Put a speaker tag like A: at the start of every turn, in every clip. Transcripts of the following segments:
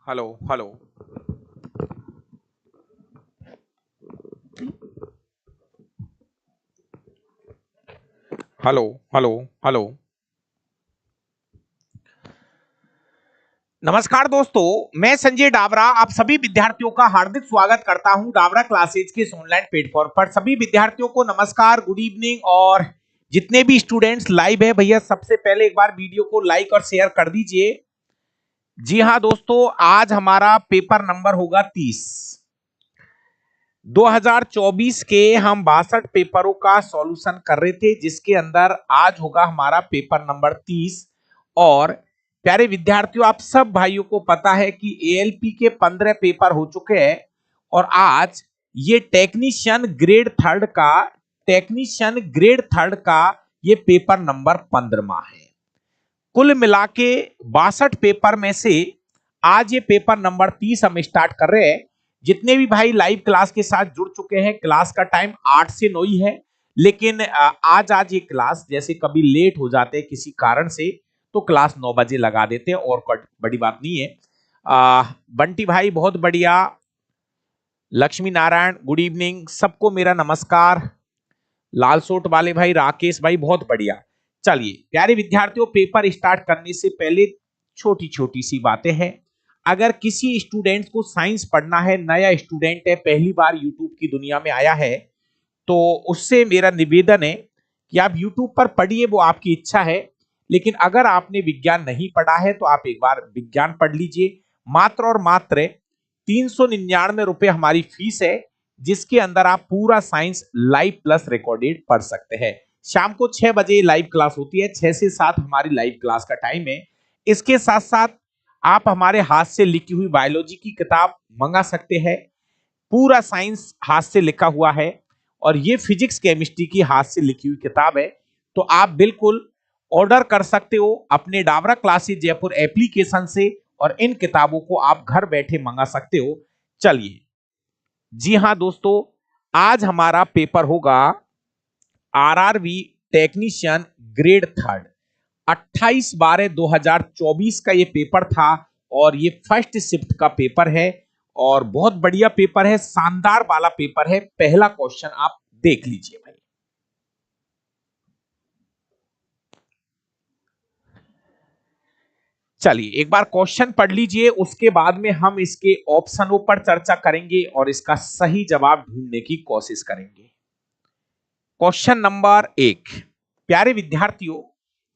A: Hello hello. Hello hello hello. नमस्कार दोस्तों, मैं संजय डावरा आप सभी विद्यार्थियों का हार्दिक स्वागत करता हूं डावरा क्लासेज के इस ऑनलाइन प्लेटफॉर्म पर। सभी विद्यार्थियों को नमस्कार, गुड इवनिंग। और जितने भी स्टूडेंट्स लाइव है भैया, सबसे पहले एक बार वीडियो को लाइक और शेयर कर दीजिए। जी हां दोस्तों, आज हमारा पेपर नंबर होगा 30। 2024 के हम 62 पेपरों का सॉल्यूशन कर रहे थे, जिसके अंदर आज होगा हमारा पेपर नंबर 30। और प्यारे विद्यार्थियों, आप सब भाइयों को पता है कि एएलपी के 15 पेपर हो चुके हैं और आज ये टेक्नीशियन ग्रेड थर्ड का ये पेपर नंबर 15वां है। कुल मिला के 62 पेपर में से आज ये पेपर नंबर 30 हम स्टार्ट कर रहे हैं। जितने भी भाई लाइव क्लास के साथ जुड़ चुके हैं, क्लास का टाइम 8 से 9 ही है, लेकिन आज ये क्लास जैसे कभी लेट हो जाते हैं किसी कारण से, तो क्लास 9 बजे लगा देते हैं और बड़ी बात नहीं है। बंटी भाई बहुत बढ़िया, लक्ष्मी नारायण गुड इवनिंग, सबको मेरा नमस्कार। लाल सोट वाले भाई, राकेश भाई बहुत बढ़िया। चलिए प्यारे विद्यार्थियों, पेपर स्टार्ट करने से पहले छोटी छोटी सी बातें हैं। अगर किसी स्टूडेंट को साइंस पढ़ना है, नया स्टूडेंट है, पहली बार यूट्यूब की दुनिया में आया है, तो उससे मेरा निवेदन है कि आप यूट्यूब पर पढ़िए, वो आपकी इच्छा है। लेकिन अगर आपने विज्ञान नहीं पढ़ा है तो आप एक बार विज्ञान पढ़ लीजिए। मात्र और मात्र 399 रुपए हमारी फीस है, जिसके अंदर आप पूरा साइंस लाइव प्लस रिकॉर्डेड पढ़ सकते हैं। शाम को 6 बजे लाइव क्लास होती है, 6 से 7 हमारी लाइव क्लास का टाइम है। इसके साथ साथ आप हमारे हाथ से लिखी हुई बायोलॉजी की किताब मंगा सकते हैं। पूरा साइंस हाथ से लिखा हुआ है और ये फिजिक्स केमिस्ट्री की हाथ से लिखी हुई किताब है। तो आप बिल्कुल ऑर्डर कर सकते हो अपने डावरा क्लासेस जयपुर एप्लीकेशन से और इन किताबों को आप घर बैठे मंगा सकते हो। चलिए, जी हां दोस्तों, आज हमारा पेपर होगा आरआरबी टेक्नीशियन ग्रेड थर्ड। 28/12/2024 का ये पेपर था और ये फर्स्ट शिफ्ट का पेपर है और बहुत बढ़िया पेपर है, शानदार वाला पेपर है। पहला क्वेश्चन आप देख लीजिए भाई। चलिए एक बार क्वेश्चन पढ़ लीजिए, उसके बाद में हम इसके ऑप्शनों पर चर्चा करेंगे और इसका सही जवाब ढूंढने की कोशिश करेंगे। क्वेश्चन नंबर 1, प्यारे विद्यार्थियों,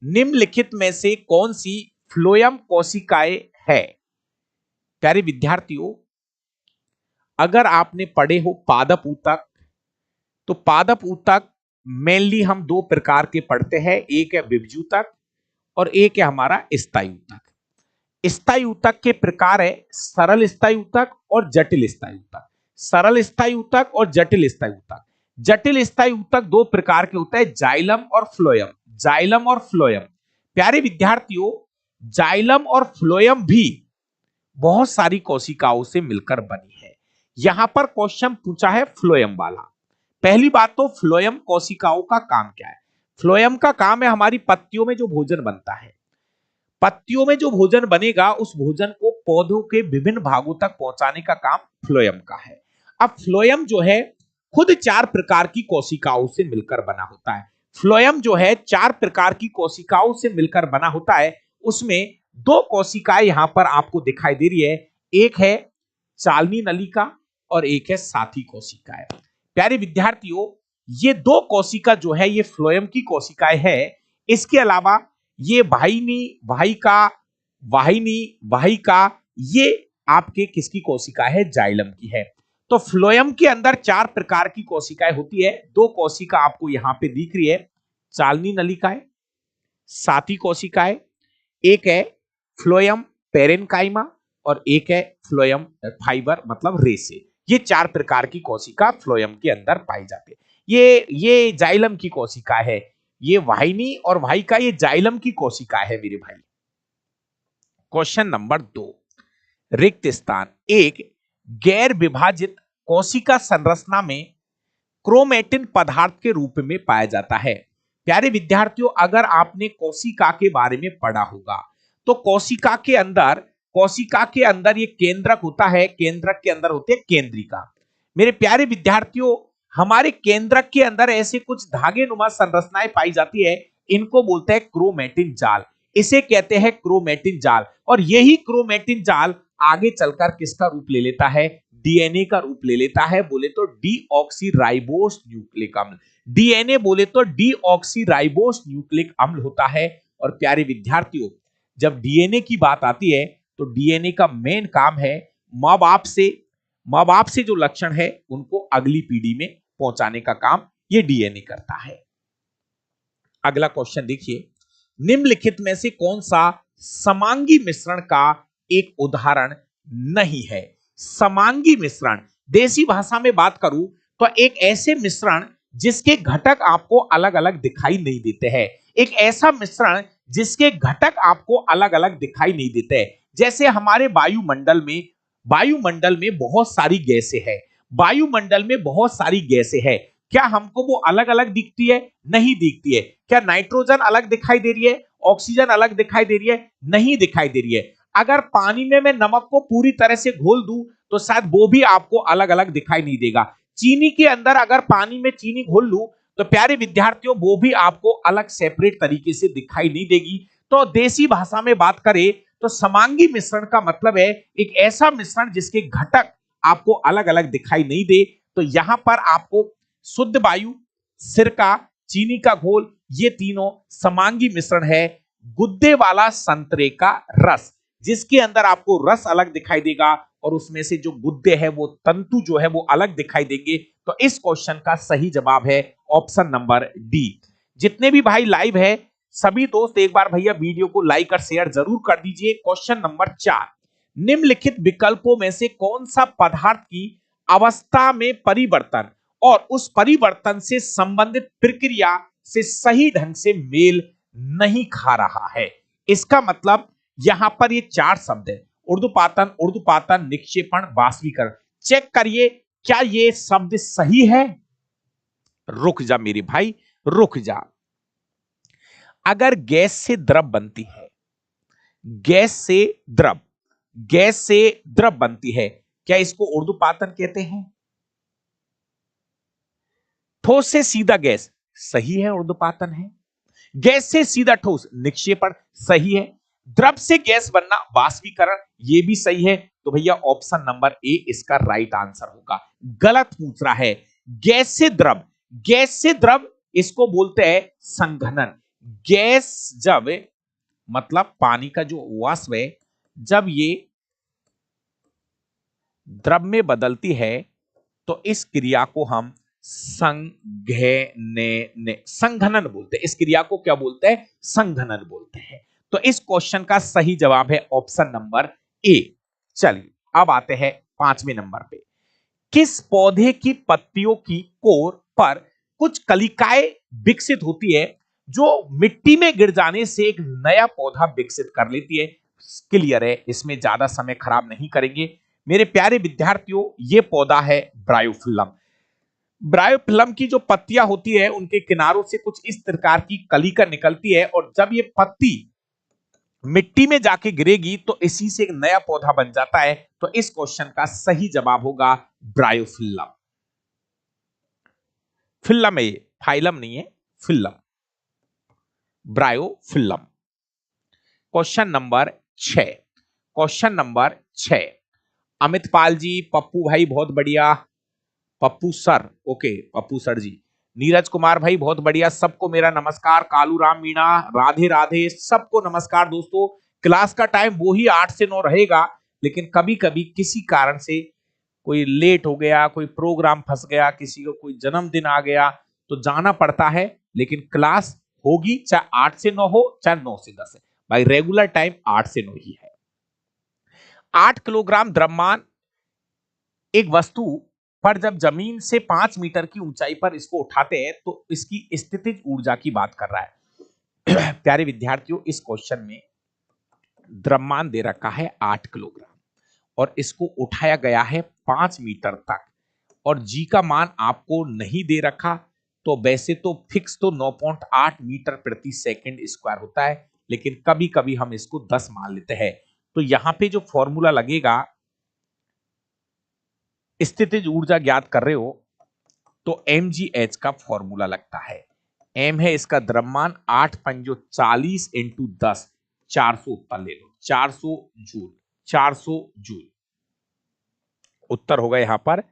A: निम्नलिखित में से कौन सी फ्लोएम कोशिकाएं है? प्यारे विद्यार्थियों, अगर आपने पढ़े हो पादप ऊतक, तो पादप ऊतक मेनली हम दो प्रकार के पढ़ते हैं, एक है विभजूतक और एक है हमारा स्थायी ऊतक। स्थायी ऊतक के प्रकार है सरल स्थायी ऊतक और जटिल स्थायी ऊतक। सरल स्थायी ऊतक और जटिल स्थायी ऊतक। जटिल स्थायी ऊतक दो प्रकार के होते हैं, जाइलम और फ्लोएम। जाइलम और फ्लोएम। प्यारे विद्यार्थियों, जाइलम और फ्लोएम भी बहुत सारी कोशिकाओं से मिलकर बनी है। यहां पर क्वेश्चन पूछा है फ्लोएम वाला। पहली बात तो फ्लोएम कोशिकाओं का काम क्या है? फ्लोएम का काम है हमारी पत्तियों में जो भोजन बनता है, पत्तियों में जो भोजन बनेगा उस भोजन को पौधों के विभिन्न भागों तक पहुंचाने का काम फ्लोएम का है। अब फ्लोएम जो है खुद 4 प्रकार की कोशिकाओं से मिलकर बना होता है। फ्लोएम जो है 4 प्रकार की कोशिकाओं से मिलकर बना होता है। उसमें दो कोशिकाएं यहां पर आपको दिखाई दे रही है, एक है चालनी नलिका और एक है साथी कोशिकाएं। प्यारे विद्यार्थियों, ये दो कोशिका जो है ये फ्लोएम की कोशिकाएं है। इसके अलावा ये वाहिनी, वाहिका, वाहिनी, वाहिका, ये आपके किसकी कोशिका है? जाइलम की है। तो फ्लोएम के अंदर 4 प्रकार की कोशिकाएं होती है। दो कोशिका आपको यहां पे दिख रही है, चालनी नलिकाएं, साथी कोशिकाएं, एक है फ्लोएम पेरेन्काइमा और एक है फ्लोएम फाइबर मतलब रेसे। ये 4 प्रकार की कोशिका फ्लोएम के अंदर पाई जाती है। ये जाइलम की कोशिका है। ये वाहिनी और वाहिका ये जाइलम की कोशिका है मेरे भाई। क्वेश्चन नंबर 2, रिक्त स्थान। एक, गैर विभाजित कोशिका संरचना में क्रोमेटिन पदार्थ के रूप में पाया जाता है। प्यारे विद्यार्थियों, अगर आपने कोशिका के बारे में पढ़ा होगा तो कोशिका के अंदर कोशिका के अंदर ये केंद्रक होता है, केंद्रक के अंदर होते हैं केंद्रिका। मेरे प्यारे विद्यार्थियों, हमारे केंद्रक के अंदर ऐसे कुछ धागे नुमा संरचनाएं पाई जाती है, इनको बोलते हैं क्रोमैटिन जाल। इसे कहते हैं क्रोमैटिन जाल। और यही क्रोमैटिन जाल आगे चलकर किसका रूप ले लेता है? डीएनए का रूप ले लेता है। बोले तो डीऑक्सीराइबोस न्यूक्लिक अम्ल। डीएनए बोले तो डीऑक्सीराइबोस न्यूक्लिक अम्ल होता है। और प्यारे विद्यार्थियों, जब डीएनए की बात आती है तो डीएनए का मेन काम है माँ बाप से जो लक्षण है उनको अगली पीढ़ी में पहुंचाने का काम ये डीएनए करता है। अगला क्वेश्चन देखिए, निम्नलिखित में से कौन सा समांगी मिश्रण का एक उदाहरण नहीं है? समांगी मिश्रण, देसी भाषा में बात करूं तो एक ऐसे मिश्रण जिसके घटक आपको अलग अलग दिखाई नहीं देते हैं। एक ऐसा मिश्रण जिसके घटक आपको अलग अलग दिखाई नहीं देते हैं। जैसे हमारे वायुमंडल में बहुत सारी गैसें हैं। वायुमंडल में बहुत सारी गैसें हैं। क्या हमको वो अलग अलग दिखती है? नहीं दिखती है। क्या नाइट्रोजन अलग दिखाई दे रही है? ऑक्सीजन अलग दिखाई दे रही है? नहीं दिखाई दे रही है। अगर पानी में मैं नमक को पूरी तरह से घोल दूं तो शायद वो भी आपको अलग अलग दिखाई नहीं देगा। चीनी के अंदर अगर पानी में चीनी घोल लूं तो प्यारे विद्यार्थियों वो भी आपको अलग सेपरेट तरीके से दिखाई नहीं देगी। तो देसी भाषा में बात करें तो समांगी मिश्रण का मतलब है एक ऐसा मिश्रण जिसके घटक आपको अलग अलग दिखाई नहीं दे। तो यहां पर आपको शुद्ध वायु, सिरका, चीनी का घोल, ये तीनों समांगी मिश्रण है। गुद्दे वाला संतरे का रस, जिसके अंदर आपको रस अलग दिखाई देगा और उसमें से जो गुद्दे हैं वो तंतु जो है वो अलग दिखाई देंगे। तो इस क्वेश्चन का सही जवाब है ऑप्शन नंबर डी। जितने भी भाई लाइव है सभी दोस्त एक बार भैया वीडियो को लाइक और शेयर जरूर कर दीजिए। क्वेश्चन नंबर 4, निम्नलिखित विकल्पों में से कौन सा पदार्थ की अवस्था में परिवर्तन और उस परिवर्तन से संबंधित प्रक्रिया से सही ढंग से मेल नहीं खा रहा है? इसका मतलब यहां पर ये 4 शब्द है, उर्ध्वपातन, निक्षेपण, वाष्पीकरण। चेक करिए क्या ये शब्द सही है? रुक जा मेरे भाई, रुक जा। अगर गैस से द्रव बनती है, गैस से द्रव बनती है, क्या इसको उर्ध्वपातन कहते हैं? ठोस से सीधा गैस, सही है, उर्ध्वपातन है। गैस से सीधा ठोस, निक्षेपण, सही है। द्रव से गैस बनना, वाष्पीकरण, ये भी सही है। तो भैया ऑप्शन नंबर ए इसका राइट आंसर होगा। गलत पूछ रहा है। गैस से द्रव इसको बोलते हैं संघनन। गैस जब मतलब पानी का जो वाष्प है जब ये द्रव में बदलती है तो इस क्रिया को हम संघनन बोलते हैं। इस क्रिया को क्या बोलते हैं? संघनन बोलते हैं। तो इस क्वेश्चन का सही जवाब है ऑप्शन नंबर ए। चलिए अब आते हैं 5वें नंबर पे। किस पौधे की पत्तियों की कोर पर कुछ कलिकाएं विकसित होती है जो मिट्टी में गिर जाने से एक नया पौधा विकसित कर लेती है? क्लियर है, इसमें ज्यादा समय खराब नहीं करेंगे। मेरे प्यारे विद्यार्थियों, यह पौधा है ब्रायोफिल्लम। ब्रायोफिल्लम की जो पत्तियां होती है उनके किनारों से कुछ इस प्रकार की कलिका निकलती है और जब ये पत्ती मिट्टी में जाके गिरेगी तो इसी से एक नया पौधा बन जाता है। तो इस क्वेश्चन का सही जवाब होगा ब्रायोफिल्लम। फिल्लम है ये, फाइलम नहीं है, phyllum, Bryophyllum. Question number 6, Amit Pal ji, Pappu भाई बहुत बढ़िया, Pappu sir, okay Pappu sir ji, Neeraj Kumar भाई बहुत बढ़िया, सबको मेरा नमस्कार। कालू राम मीणा, राधे राधे, सबको नमस्कार। दोस्तों क्लास का टाइम वो ही 8 से 9 रहेगा, लेकिन कभी कभी किसी कारण से कोई लेट हो गया, कोई प्रोग्राम फंस गया, किसी को कोई जन्मदिन आ गया तो जाना पड़ता है। लेकिन क्लास होगी चाहे 8 से 9 हो चाहे 9 से 10 है, भाई रेगुलर टाइम 8 से 9 ही है। 8 किलोग्राम द्रव्यमान एक वस्तु पर जब जमीन से 5 मीटर की ऊंचाई पर इसको उठाते हैं तो इसकी स्थितिज ऊर्जा की बात कर रहा है। प्यारे विद्यार्थियों, इस क्वेश्चन में द्रव्यमान दे रखा है 8 किलोग्राम और इसको उठाया गया है 5 मीटर तक और जी का मान आपको नहीं दे रखा। तो वैसे तो फिक्स तो 9.8 मीटर प्रति सेकंड स्क्वायर होता है, लेकिन कभी कभी हम इसको 10 मान लेते हैं। तो यहां पे जो फॉर्मूला लगेगा, स्थितिज ऊर्जा ज्ञात कर रहे हो तो mgh का फॉर्मूला लगता है। m है इसका द्रव्यमान, 8 पंजो 40 इंटू 10, 400 उत्तर ले लो, 400 जूल, 400 जूल उत्तर होगा यहां पर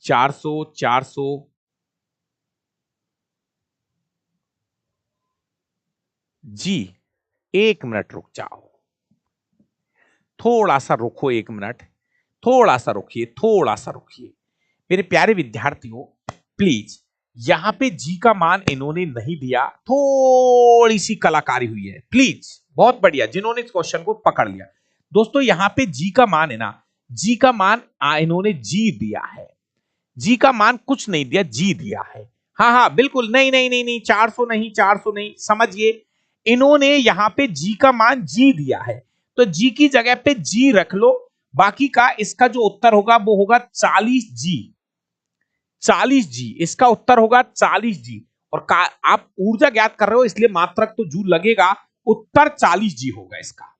A: 400 400 जी। 1 मिनट रुक जाओ, थोड़ा सा रुको, 1 मिनट, थोड़ा सा रुकिए, थोड़ा सा रुकिए मेरे प्यारे विद्यार्थियों। प्लीज यहां पे जी का मान इन्होंने नहीं दिया, थोड़ी सी कलाकारी हुई है, प्लीज। बहुत बढ़िया जिन्होंने इस क्वेश्चन को पकड़ लिया। दोस्तों यहां पे जी का मान है ना, जी का मान इन्होंने जी दिया है, जी का मान कुछ नहीं दिया, जी दिया है। हाँ हाँ बिल्कुल, नहीं नहीं नहीं नहीं, 400 नहीं, 400 नहीं, समझिए इन्होंने यहां पे जी का मान जी दिया है, तो जी की जगह पे जी रख लो, बाकी का इसका जो उत्तर होगा वो होगा 40 जी, 40 जी इसका उत्तर होगा 40 जी। और आप ऊर्जा ज्ञात कर रहे हो इसलिए मात्रक तो जूल लगेगा, उत्तर 40 जी होगा इसका।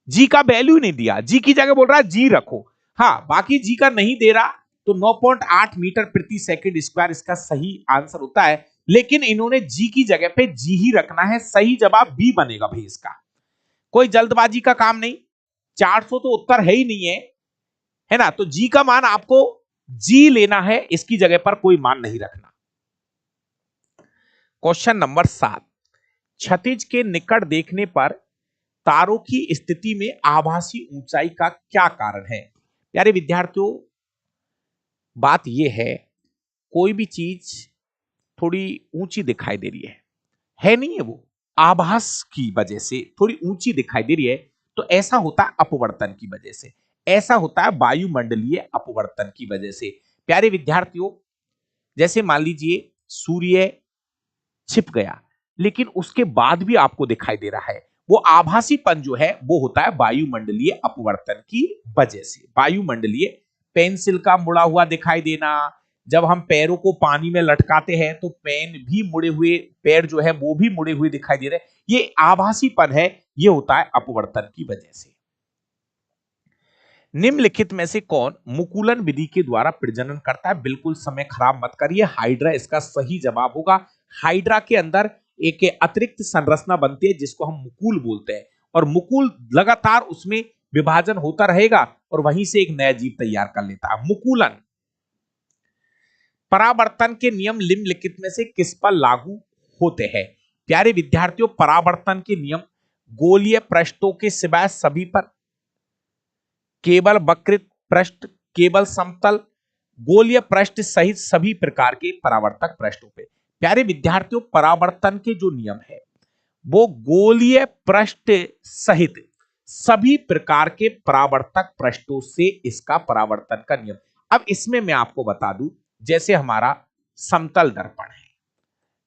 A: जी का वैल्यू नहीं दिया, जी की जगह बोल रहा है जी रखो, हाँ बाकी जी का नहीं दे रहा, तो 9.8 मीटर प्रति सेकंड स्क्वायर इसका सही आंसर होता है। लेकिन इन्होंने जी की जगह पे जी ही रखना है, सही जवाब बी बनेगा भाई इसका, कोई जल्दबाजी का काम नहीं। 400 तो उत्तर है ही नहीं है ना, तो जी का मान आपको जी लेना है, इसकी जगह पर कोई मान नहीं रखना। क्वेश्चन नंबर 7, क्षितिज के निकट देखने पर तारों की स्थिति में आभासी ऊंचाई का क्या कारण है? प्यारे विद्यार्थियों बात यह है, कोई भी चीज थोड़ी ऊंची दिखाई दे रही है नहीं है, वो आभास की वजह से थोड़ी ऊंची दिखाई दे रही है, तो ऐसा होता है अपवर्तन की वजह से, ऐसा होता है वायुमंडलीय अपवर्तन की वजह से। प्यारे विद्यार्थियों जैसे मान लीजिए सूर्य छिप गया, लेकिन उसके बाद भी आपको दिखाई दे रहा है, वो आभासीपन जो है वो होता है वायुमंडलीय अपवर्तन की वजह से। वायुमंडलीय, पेंसिल का मुड़ा हुआ दिखाई देना, जब हम पैरों को पानी में लटकाते हैं तो पेन भी मुड़े हुए, पैर जो है वो भी मुड़े हुए दिखाई दे रहे हैं, ये आभासीपन है, ये होता है अपवर्तन की वजह से। निम्नलिखित में से कौन मुकुलन विधि के द्वारा प्रजनन करता है? बिल्कुल समय खराब मत करिए, हाइड्रा इसका सही जवाब होगा। हाइड्रा के अंदर एक अतिरिक्त संरचना बनती है जिसको हम मुकुल बोलते हैं, और मुकुल लगातार उसमें विभाजन होता रहेगा और वहीं से एक नया जीव तैयार कर लेता है, मुकुलन। परावर्तन के नियम निम्नलिखित में से किस पर लागू होते हैं? प्यारे विद्यार्थियों परावर्तन के नियम गोलीय पृष्ठों के सिवाय सभी पर, केवल वक्रित पृष्ठ, केवल समतल, गोलीय पृष्ठ सहित सभी प्रकार के परावर्तक पृष्ठों पे। प्यारे विद्यार्थियों परावर्तन के जो नियम है वो गोलीय पृष्ठ सहित सभी प्रकार के परावर्तक पृष्ठों से इसका परावर्तन का नियम। अब इसमें मैं आपको बता दूं, जैसे हमारा समतल दर्पण है,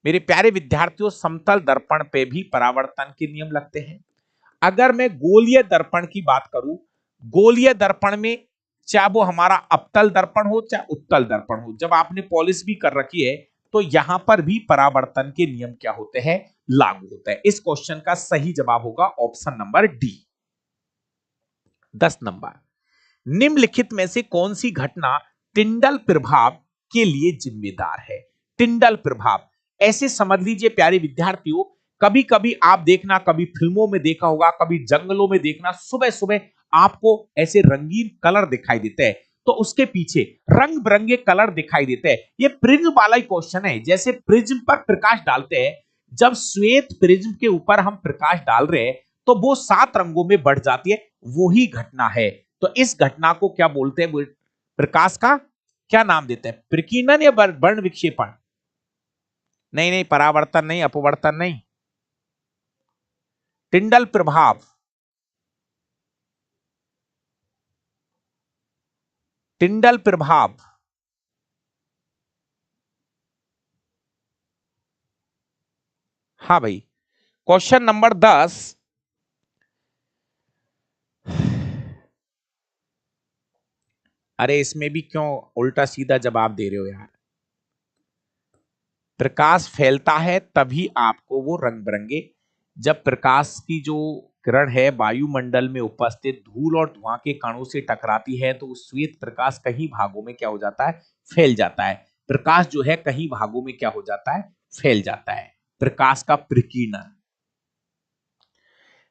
A: मेरे प्यारे विद्यार्थियों समतल दर्पण पे भी परावर्तन के नियम लगते हैं। अगर मैं गोलीय दर्पण की बात करूं, गोलीय दर्पण में चाहे वो हमारा अवतल दर्पण हो चाहे उत्तल दर्पण हो, जब आपने पॉलिश भी कर रखी है तो यहां पर भी परावर्तन के नियम क्या होते हैं? लागू होता है। इस क्वेश्चन का सही जवाब होगा ऑप्शन नंबर डी। 10 नंबर, निम्नलिखित में से कौन सी घटना टिंडल प्रभाव के लिए जिम्मेदार है? टिंडल प्रभाव ऐसे समझ लीजिए प्यारे विद्यार्थियों, कभी कभी आप देखना, कभी फिल्मों में देखा होगा, कभी जंगलों में देखना, सुबह सुबह आपको ऐसे रंगीन कलर दिखाई देते हैं, तो उसके पीछे रंग बिरंगे कलर दिखाई देते हैं। ये प्रिज्म वाला ही क्वेश्चन है, जैसे प्रिज्म पर प्रकाश डालते हैं, जब श्वेत प्रिज्म के ऊपर हम प्रकाश डाल रहे हैं तो वो 7 रंगों में बढ़ जाती है, वही घटना है। तो इस घटना को क्या बोलते हैं? प्रकाश का क्या नाम देते हैं? प्रकीर्णन या वर्ण विक्षेपण? नहीं नहीं, परावर्तन नहीं, अपवर्तन नहीं, टिंडल प्रभाव, टिंडल प्रभाव। हाँ भाई, क्वेश्चन नंबर 10, अरे इसमें भी क्यों उल्टा सीधा जवाब दे रहे हो यार? प्रकाश फैलता है तभी आपको वो रंग बिरंगे, जब प्रकाश की जो किरण है वायुमंडल में उपस्थित धूल और धुआं के कणों से टकराती है तो श्वेत प्रकाश कई भागों में क्या हो जाता है, फैल जाता है। प्रकाश जो है कई भागों में क्या हो जाता है, फैल जाता है, प्रकाश का प्रकीर्णन।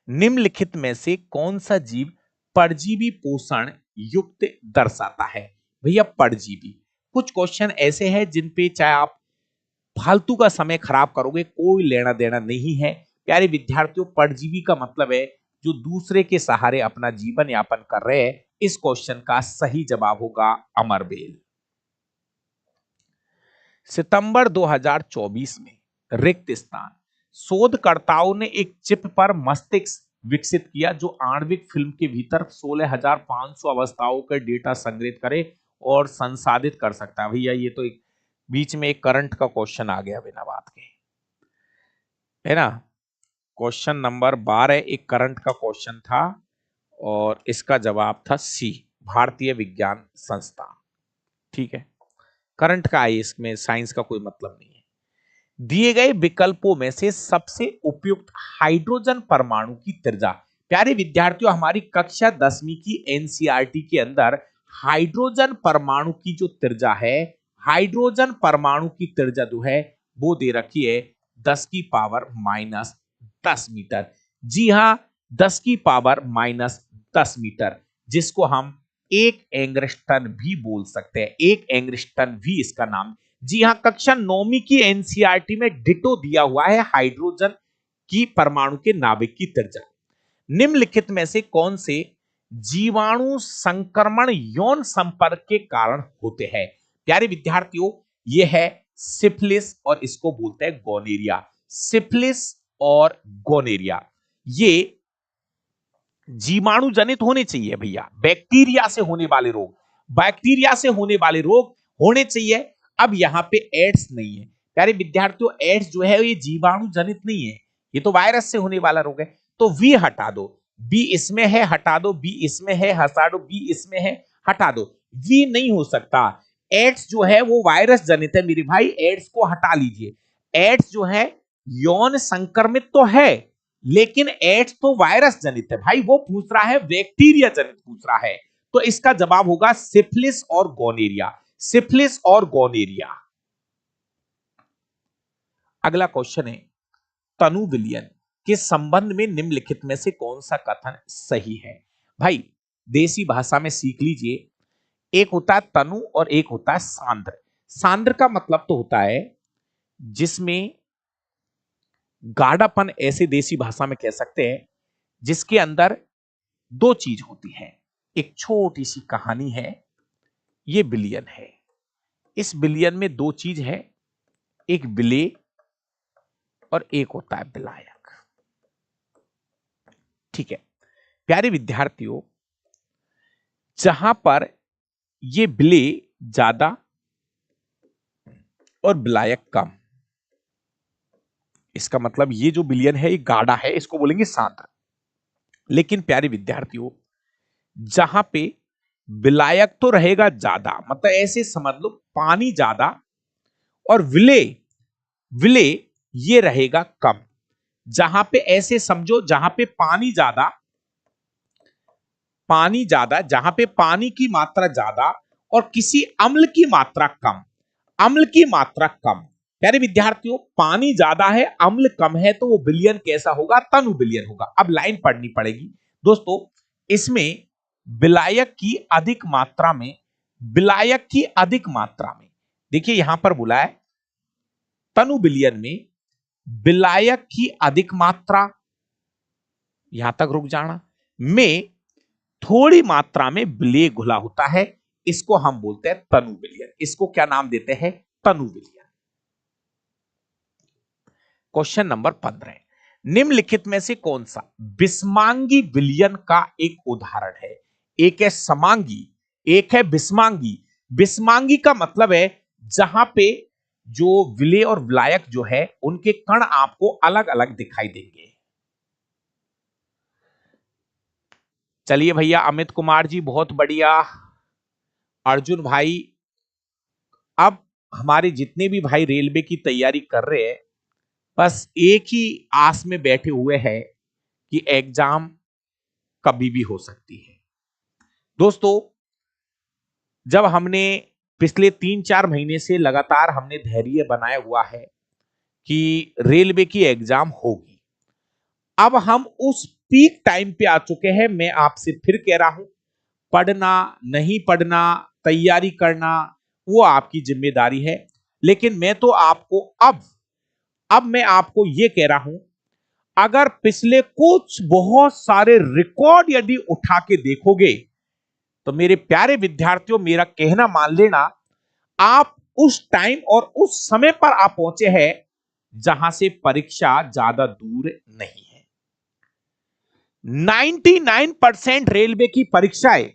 A: निम्नलिखित में से कौन सा जीव परजीवी पोषण युक्त दर्शाता है? भैया परजीवी, कुछ क्वेश्चन ऐसे हैं जिन पे चाहे आप फालतू का समय खराब करोगे कोई लेना देना नहीं है। प्यारे विद्यार्थियों, परजीवी का मतलब है जो दूसरे के सहारे अपना जीवन यापन कर रहे हैं। इस क्वेश्चन का सही जवाब होगा अमरबेल। सितंबर 2024 में रिक्त स्थान, शोधकर्ताओं ने एक चिप पर मस्तिष्क विकसित किया जो आणविक फिल्म के भीतर 16,500 अवस्थाओं का डेटा संग्रहित करे और संसाधित कर सकता है। भैया ये तो एक बीच में एक करंट का क्वेश्चन आ गया बिना बात के, है ना। क्वेश्चन नंबर 12 एक करंट का क्वेश्चन था और इसका जवाब था सी, भारतीय विज्ञान संस्थान। ठीक है, करंट का आई, इसमें साइंस का कोई मतलब नहीं है। दिए गए विकल्पों में से सबसे उपयुक्त हाइड्रोजन परमाणु की त्रिज्या। प्यारे विद्यार्थियों, हमारी कक्षा 10वीं की एनसीईआरटी के अंदर हाइड्रोजन परमाणु की जो त्रिज्या है, हाइड्रोजन परमाणु की त्रिज्या जो है वो दे रखी है 10⁻⁻10 मीटर। जी हां, 10⁻⁻10 मीटर, जिसको हम एक एंगस्ट्रम भी बोल सकते हैं, एक एंगस्ट्रम भी इसका नाम। जी हां, कक्षा 9वीं की एनसीईआरटी में डिटो दिया हुआ है हाइड्रोजन की परमाणु के नाभिक की त्रिज्या। निम्नलिखित में से कौन से जीवाणु संक्रमण यौन संपर्क के कारण होते हैं? प्यारे विद्यार्थियों, यह है सिफिलिस और इसको बोलते हैं गोनेरिया। सिफिलिस और गोनेरिया ये जीवाणु जनित होने चाहिए भैया, बैक्टीरिया से होने वाले रोग, बैक्टीरिया से होने वाले रोग होने चाहिए। अब यहां पे एड्स नहीं है प्यारे विद्यार्थियों, एड्स जो है ये जीवाणु जनित नहीं है, ये तो वायरस से होने वाला रोग है। तो वी हटा दो, बी इसमें है हटा दो, बी इसमें है हटा दो, बी इसमें है हटा दो, वी नहीं हो सकता। एड्स जो है वो वायरस जनित है मेरे भाई, एड्स को हटा लीजिए। एड्स जो है यौन संक्रमित तो है लेकिन एड्स तो वायरस जनित है भाई, वो पूछ रहा है बैक्टीरिया जनित पूछ रहा है। तो इसका जवाब होगा सिफिलिस और गोनेरिया, सिफिलिस और गोनेरिया। अगला क्वेश्चन है, तनु विलयन के संबंध में निम्नलिखित में से कौन सा कथन सही है? भाई देसी भाषा में सीख लीजिए, एक होता है तनु और एक होता है सांद्र। सांद्र का मतलब तो होता है जिसमें गाढ़ापन, ऐसे देसी भाषा में कह सकते हैं जिसके अंदर दो चीज होती है। एक छोटी सी कहानी है, ये बिलियन है, इस बिलियन में दो चीज है, एक बिले और एक होता है बिलायक। ठीक है प्यारे विद्यार्थियों, जहां पर ये बिले ज्यादा और बिलायक कम, इसका मतलब ये जो बिलियन है ये गाढ़ा है, इसको बोलेंगे सांद्र। लेकिन प्यारे विद्यार्थियों, जहां पे विलायक तो रहेगा ज्यादा, मतलब ऐसे समझ लो पानी ज्यादा, और विले विले ये रहेगा कम। जहां पे ऐसे समझो, जहां पे पानी ज्यादा, पानी ज्यादा, जहां पे पानी की मात्रा ज्यादा और किसी अम्ल की मात्रा कम, अम्ल की मात्रा कम। प्यारे विद्यार्थियों, पानी ज्यादा है अम्ल कम है तो वो विलयन कैसा होगा? तनु विलयन होगा। अब लाइन पढ़नी पड़ेगी दोस्तों, इसमें विलायक की अधिक मात्रा में, विलायक की अधिक मात्रा में, देखिए यहां पर बोला है तनु विलयन में विलायक की अधिक मात्रा, यहां तक रुक जाना, में थोड़ी मात्रा में विलेय घुला होता है, इसको हम बोलते हैं तनु विलयन। इसको क्या नाम देते हैं? तनु विलयन। क्वेश्चन नंबर 15, निम्नलिखित में से कौन सा बिस्मांगी विलयन का एक उदाहरण है? एक है समांगी, एक है बिस्मांगी। बिस्मांगी का मतलब है जहां पे जो विलेय और विलायक जो है उनके कण आपको अलग अलग दिखाई देंगे। चलिए भैया, अमित कुमार जी बहुत बढ़िया, अर्जुन भाई, अब हमारे जितने भी भाई रेलवे की तैयारी कर रहे हैं बस एक ही आस में बैठे हुए हैं कि एग्जाम कभी भी हो सकती है। दोस्तों, जब हमने पिछले 3-4 महीने से लगातार हमने धैर्य बनाया हुआ है कि रेलवे की एग्जाम होगी, अब हम उस पीक टाइम पे आ चुके हैं। मैं आपसे फिर कह रहा हूं, पढ़ना नहीं पढ़ना, तैयारी करना, वो आपकी जिम्मेदारी है। लेकिन मैं तो आपको अब मैं आपको यह कह रहा हूं, अगर पिछले कुछ बहुत सारे रिकॉर्ड यदि उठा के देखोगे तो मेरे प्यारे विद्यार्थियों, मेरा कहना मान लेना, आप उस टाइम और उस समय पर आप पहुंचे हैं जहां से परीक्षा ज्यादा दूर नहीं है। 99% रेलवे की परीक्षाएं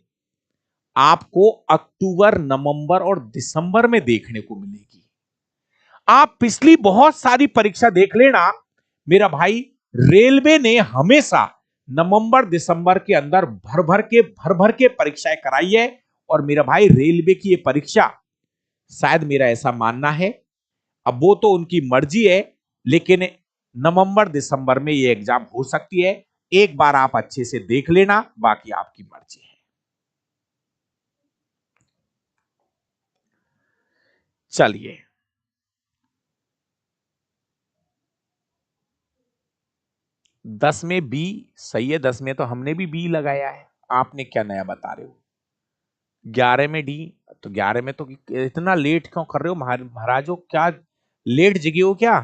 A: आपको अक्टूबर, नवंबर और दिसंबर में देखने को मिलेगी। आप पिछली बहुत सारी परीक्षा देख लेना मेरा भाई, रेलवे ने हमेशा नवंबर दिसंबर के अंदर भर भर के परीक्षाएं कराई है। और मेरा भाई, रेलवे की ये परीक्षा, शायद मेरा ऐसा मानना है, अब वो तो उनकी मर्जी है, लेकिन नवंबर दिसंबर में ये एग्जाम हो सकती है। एक बार आप अच्छे से देख लेना, बाकी आपकी मर्जी है। चलिए, 10 में बी सही है। 10 में तो हमने भी बी लगाया है, आपने क्या नया बता रहे हो? 11 में डी, तो 11 में तो इतना लेट क्यों कर रहे हो महाराजो? क्या लेट जगे हो क्या?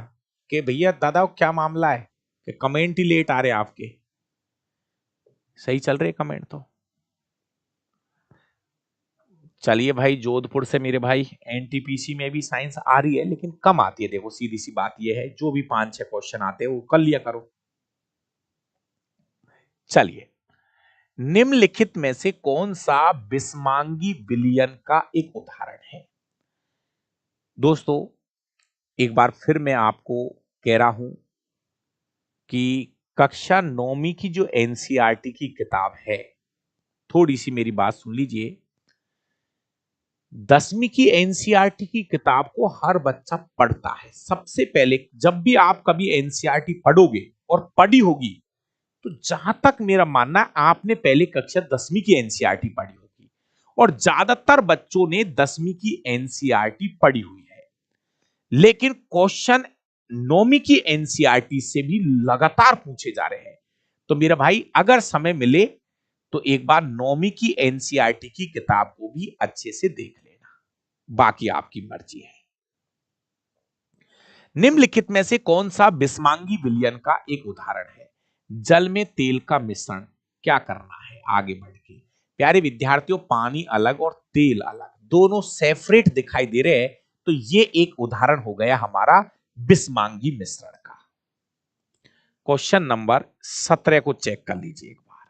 A: कि भैया दादा क्या मामला है कि कमेंट ही लेट आ रहे हैं आपके? सही चल रहे कमेंट तो। चलिए भाई, जोधपुर से मेरे भाई, एनटीपीसी में भी साइंस आ रही है लेकिन कम आती है। देखो, सीधी सी बात यह है, जो भी 5-6 क्वेश्चन आते हैं वो कर लिया करो। चलिए, निम्नलिखित में से कौन सा बिस्मांगी विलयन का एक उदाहरण है? दोस्तों, एक बार फिर मैं आपको कह रहा हूं कि कक्षा 9वीं की जो एनसीईआरटी की किताब है, थोड़ी सी मेरी बात सुन लीजिए। 10वीं की एनसीईआरटी की किताब को हर बच्चा पढ़ता है। सबसे पहले जब भी आप कभी एनसीईआरटी पढ़ोगे और पढ़ी होगी, तो जहां तक मेरा मानना है, आपने पहले कक्षा 10वीं की एनसीईआरटी पढ़ी होगी और ज्यादातर बच्चों ने 10वीं की एनसीईआरटी पढ़ी हुई है। लेकिन क्वेश्चन 9वीं की एनसीईआरटी से भी लगातार पूछे जा रहे हैं। तो मेरा भाई, अगर समय मिले तो एक बार 9वीं की एनसीईआरटी की किताब को भी अच्छे से देख लेना, बाकी आपकी मर्जी है। निम्नलिखित में से कौन सा बिस्मांगी विलयन का एक उदाहरण है? जल में तेल का मिश्रण, क्या करना है आगे बढ़ के? प्यारे विद्यार्थियों, पानी अलग और तेल अलग, दोनों सेपरेट दिखाई दे रहे हैं, तो ये एक उदाहरण हो गया हमारा बिस्मांगी मिश्रण का। क्वेश्चन नंबर 17 को चेक कर लीजिए एक बार।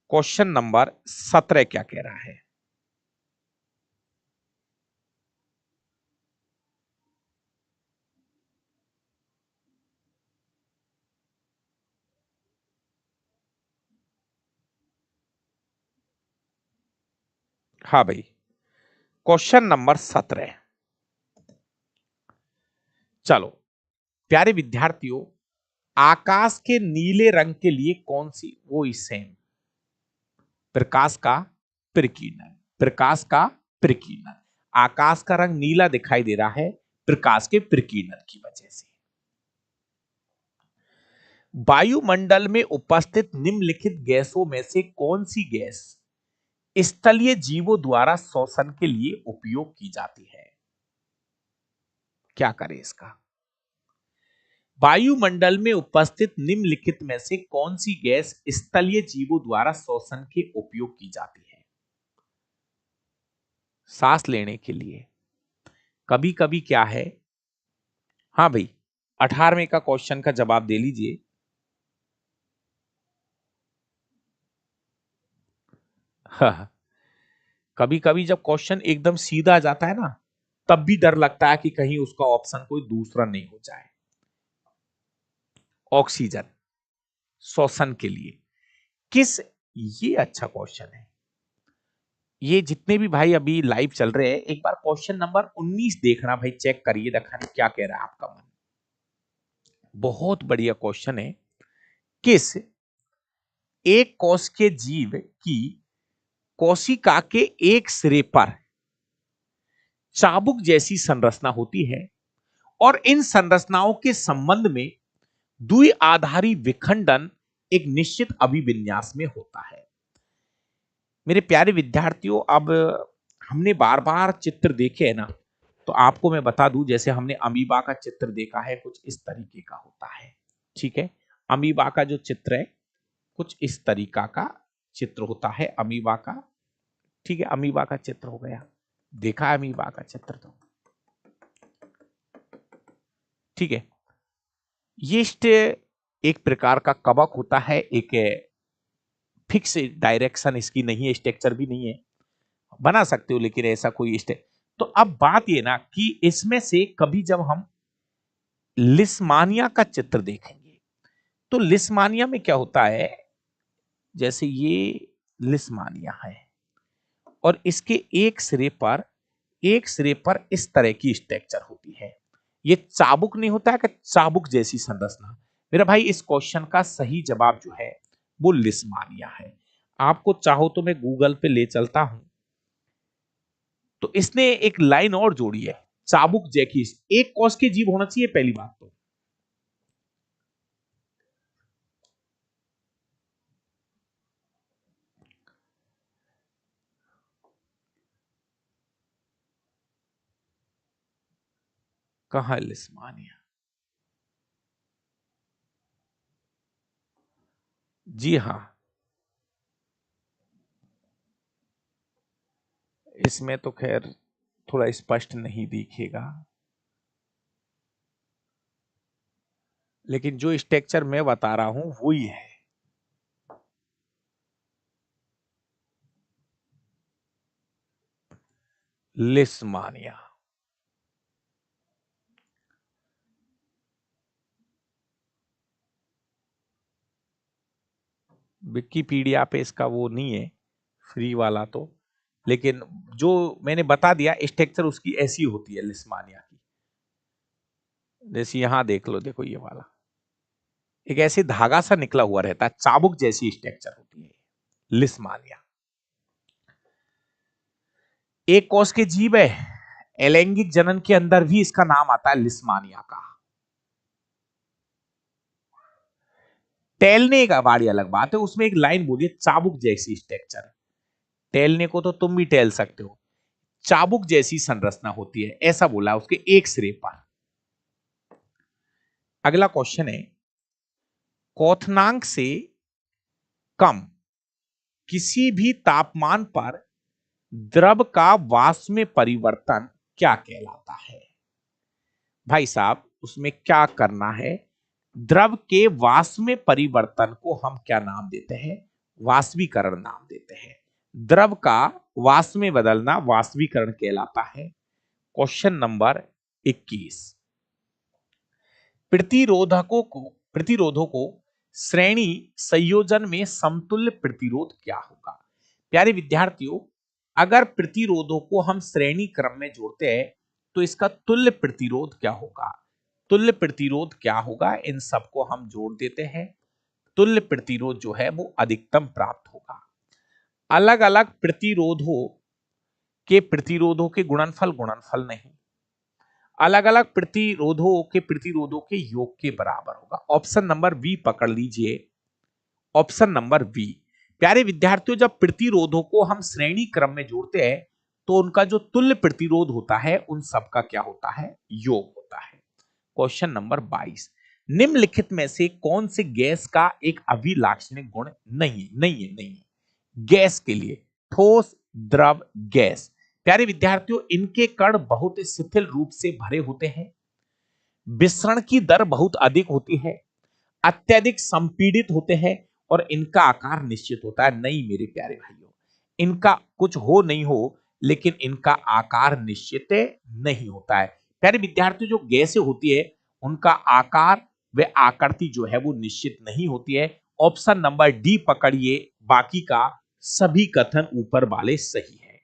A: क्वेश्चन नंबर 17 क्या कह रहा है? हाँ भाई, क्वेश्चन नंबर 17। चलो प्यारे विद्यार्थियों, आकाश के नीले रंग के लिए कौन सी, वो सेम, प्रकाश का प्रकीर्णन, प्रकाश का प्रकीर्णन। आकाश का रंग नीला दिखाई दे रहा है प्रकाश के प्रकीर्णन की वजह से। वायुमंडल में उपस्थित निम्नलिखित गैसों में से कौन सी गैस स्थलीय जीवों द्वारा श्वसन के लिए उपयोग की जाती है? क्या करें इसका? वायुमंडल में उपस्थित निम्नलिखित में से कौन सी गैस स्थलीय जीवों द्वारा श्वसन के उपयोग की जाती है? सांस लेने के लिए। कभी कभी क्या है, हाँ भाई, 18वें का क्वेश्चन का जवाब दे लीजिए। हाँ, कभी कभी जब क्वेश्चन एकदम सीधा आ जाता है ना, तब भी डर लगता है कि कहीं उसका ऑप्शन कोई दूसरा नहीं हो जाए। ऑक्सीजन श्वसन के लिए किस, ये अच्छा क्वेश्चन है। ये जितने भी भाई अभी लाइव चल रहे हैं, एक बार क्वेश्चन नंबर 19 देखना भाई, चेक करिए, देखा क्या कह रहा है आपका मन। बहुत बढ़िया क्वेश्चन है किस एक कोश के जीव की कोशिका के एक सिरे पर चाबुक जैसी संरचना होती है और इन संरचनाओं के संबंध में द्विआधारी विखंडन एक निश्चित अभिविन्यास में होता है। मेरे प्यारे विद्यार्थियों, अब हमने बार बार चित्र देखे हैं ना, तो आपको मैं बता दूं, जैसे हमने अमीबा का चित्र देखा है, कुछ इस तरीके का होता है। ठीक है, अमीबा का जो चित्र है कुछ इस तरीका का चित्र होता है अमीबा का। ठीक है, अमीबा का चित्र हो गया, देखा है अमीबा का चित्र तो। ठीक है, यीस्ट एक प्रकार का कवक होता है, एक फिक्स डायरेक्शन इसकी नहीं है, स्ट्रक्चर भी नहीं है, बना सकते हो लेकिन ऐसा कोई तो अब बात ये ना कि इसमें से कभी जब हम लिस्मानिया का चित्र देखेंगे तो लिस्मानिया में क्या होता है, जैसे ये लिस्मानिया है और इसके एक सिरे पर इस तरह की स्ट्रक्चर होती है। ये चाबुक नहीं होता है कि चाबुक जैसी संरचना। मेरा भाई, इस क्वेश्चन का सही जवाब जो है वो लिस्मानिया है। आपको चाहो तो मैं गूगल पे ले चलता हूं, तो इसने एक लाइन और जोड़ी है, चाबुक जैकी एक कोश के जीव होना चाहिए पहली बात तो। कहां लिस्मानिया? जी हां, इसमें तो खैर थोड़ा स्पष्ट नहीं दिखेगा, लेकिन जो स्ट्रक्चर मैं बता रहा हूं वो ही है। लिस्मानिया। विकिपीडिया पे इसका वो नहीं है फ्री वाला तो, लेकिन जो मैंने बता दिया स्ट्रक्चर उसकी ऐसी होती है लिस्मानिया की। जैसे यहां देख लो, देखो ये वाला एक ऐसे धागा सा निकला हुआ रहता है, चाबुक जैसी स्ट्रक्चर होती है लिस्मानिया। एक कोश के जीव है, अलैंगिक जनन के अंदर भी इसका नाम आता है लिस्मानिया का। टैलने का बारी अलग बात है, उसमें एक लाइन बोलिए चाबुक जैसी स्ट्रक्चर। टैलने को तो तुम भी टैल सकते हो, चाबुक जैसी संरचना होती है ऐसा बोला उसके एक सिरे पर। अगला क्वेश्चन है, क्वथनांक से कम किसी भी तापमान पर द्रव का वाष्प में परिवर्तन क्या कहलाता है? भाई साहब, उसमें क्या करना है, द्रव के वाष्प में परिवर्तन को हम क्या नाम देते हैं? वाष्पीकरण नाम देते हैं। द्रव का वाष्प में बदलना वाष्पीकरण कहलाता है। क्वेश्चन नंबर 21, प्रतिरोधों को श्रेणी संयोजन में समतुल्य प्रतिरोध क्या होगा? प्यारे विद्यार्थियों, अगर प्रतिरोधों को हम श्रेणी क्रम में जोड़ते हैं तो इसका तुल्य प्रतिरोध क्या होगा? तुल्य प्रतिरोध क्या होगा, इन सबको हम जोड़ देते हैं, तुल्य प्रतिरोध जो है वो अधिकतम प्राप्त होगा। अलग अलग प्रतिरोधों के गुणनफल नहीं, अलग अलग प्रतिरोधों के योग के बराबर होगा। ऑप्शन नंबर बी पकड़ लीजिए, ऑप्शन नंबर बी। प्यारे विद्यार्थियों, जब प्रतिरोधों को हम श्रेणी क्रम में जोड़ते हैं तो उनका जो तुल्य प्रतिरोध होता है उन सबका क्या होता है? योग होता है। क्वेश्चन नंबर 22, निम्नलिखित में से कौन से गैस का एक अभिलाक्षणिक गुण नहीं है गैस के लिए? ठोस, द्रव, गैस। प्यारे विद्यार्थियों, इनके कण बहुत शिथिल रूप से भरे होते हैं, विसरण की दर बहुत अधिक होती है, अत्यधिक संपीड़ित होते हैं और इनका आकार निश्चित होता है। नहीं मेरे प्यारे भाइयों, इनका कुछ हो नहीं हो लेकिन इनका आकार निश्चित नहीं होता है। प्यारे विद्यार्थियों, जो गैसें होती है उनका आकार व आकृति जो है वो निश्चित नहीं होती है। ऑप्शन नंबर डी पकड़िए, बाकी का सभी कथन ऊपर वाले सही है।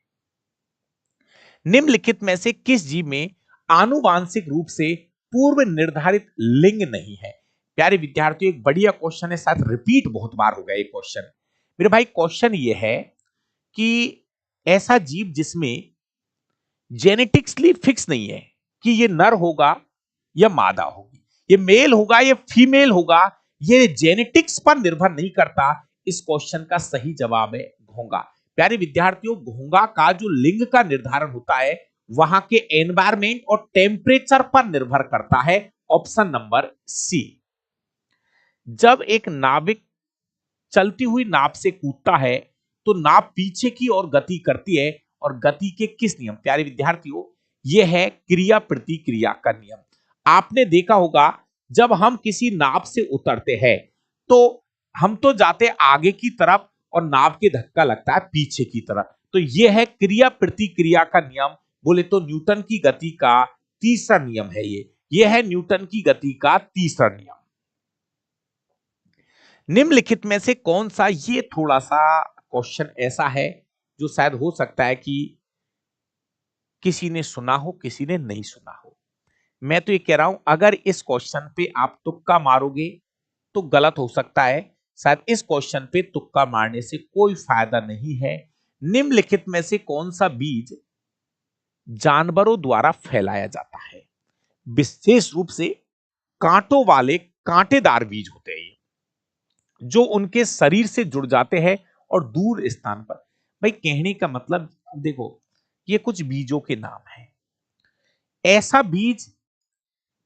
A: निम्नलिखित में से किस जीव में आनुवांशिक रूप से पूर्व निर्धारित लिंग नहीं है? प्यारे विद्यार्थियों, एक बढ़िया क्वेश्चन है, शायद रिपीट बहुत बार हो गया ये क्वेश्चन। मेरे भाई क्वेश्चन ये है कि ऐसा जीव जिसमें जेनेटिक्सली फिक्स नहीं है कि ये नर होगा या मादा होगी, ये मेल होगा या फीमेल होगा, ये जेनेटिक्स पर निर्भर नहीं करता। इस क्वेश्चन का सही जवाब है घोंगा। प्यारे विद्यार्थियों, घोंगा का जो लिंग का निर्धारण होता है वहां के एनवायरमेंट और टेम्परेचर पर निर्भर करता है। Option number C. जब एक नाविक चलती हुई नाव से कूदता है तो नाव पीछे की ओर गति करती है, और गति के किस नियम? प्यारे विद्यार्थियों, यह है क्रिया प्रतिक्रिया का नियम। आपने देखा होगा जब हम किसी नाव से उतरते हैं तो हम तो जाते आगे की तरफ और नाव के धक्का लगता है पीछे की तरफ, तो यह है क्रिया प्रतिक्रिया का नियम। बोले तो न्यूटन की गति का तीसरा नियम है ये। यह है न्यूटन की गति का तीसरा नियम। निम्नलिखित में से कौन सा, ये थोड़ा सा क्वेश्चन ऐसा है जो शायद हो सकता है कि किसी ने सुना हो किसी ने नहीं सुना हो। मैं तो ये कह रहा हूं अगर इस क्वेश्चन पे आप तुक्का मारोगे तो गलत हो सकता है। शायद इस क्वेश्चन पे तुक्का मारने से कोई फायदा नहीं है। निम्नलिखित में से कौन सा बीज जानवरों द्वारा फैलाया जाता है? विशेष रूप से कांटों वाले कांटेदार बीज होते हैं जो उनके शरीर से जुड़ जाते हैं और दूर स्थान पर। भाई कहने का मतलब देखो, ये कुछ बीजों के नाम हैं। ऐसा बीज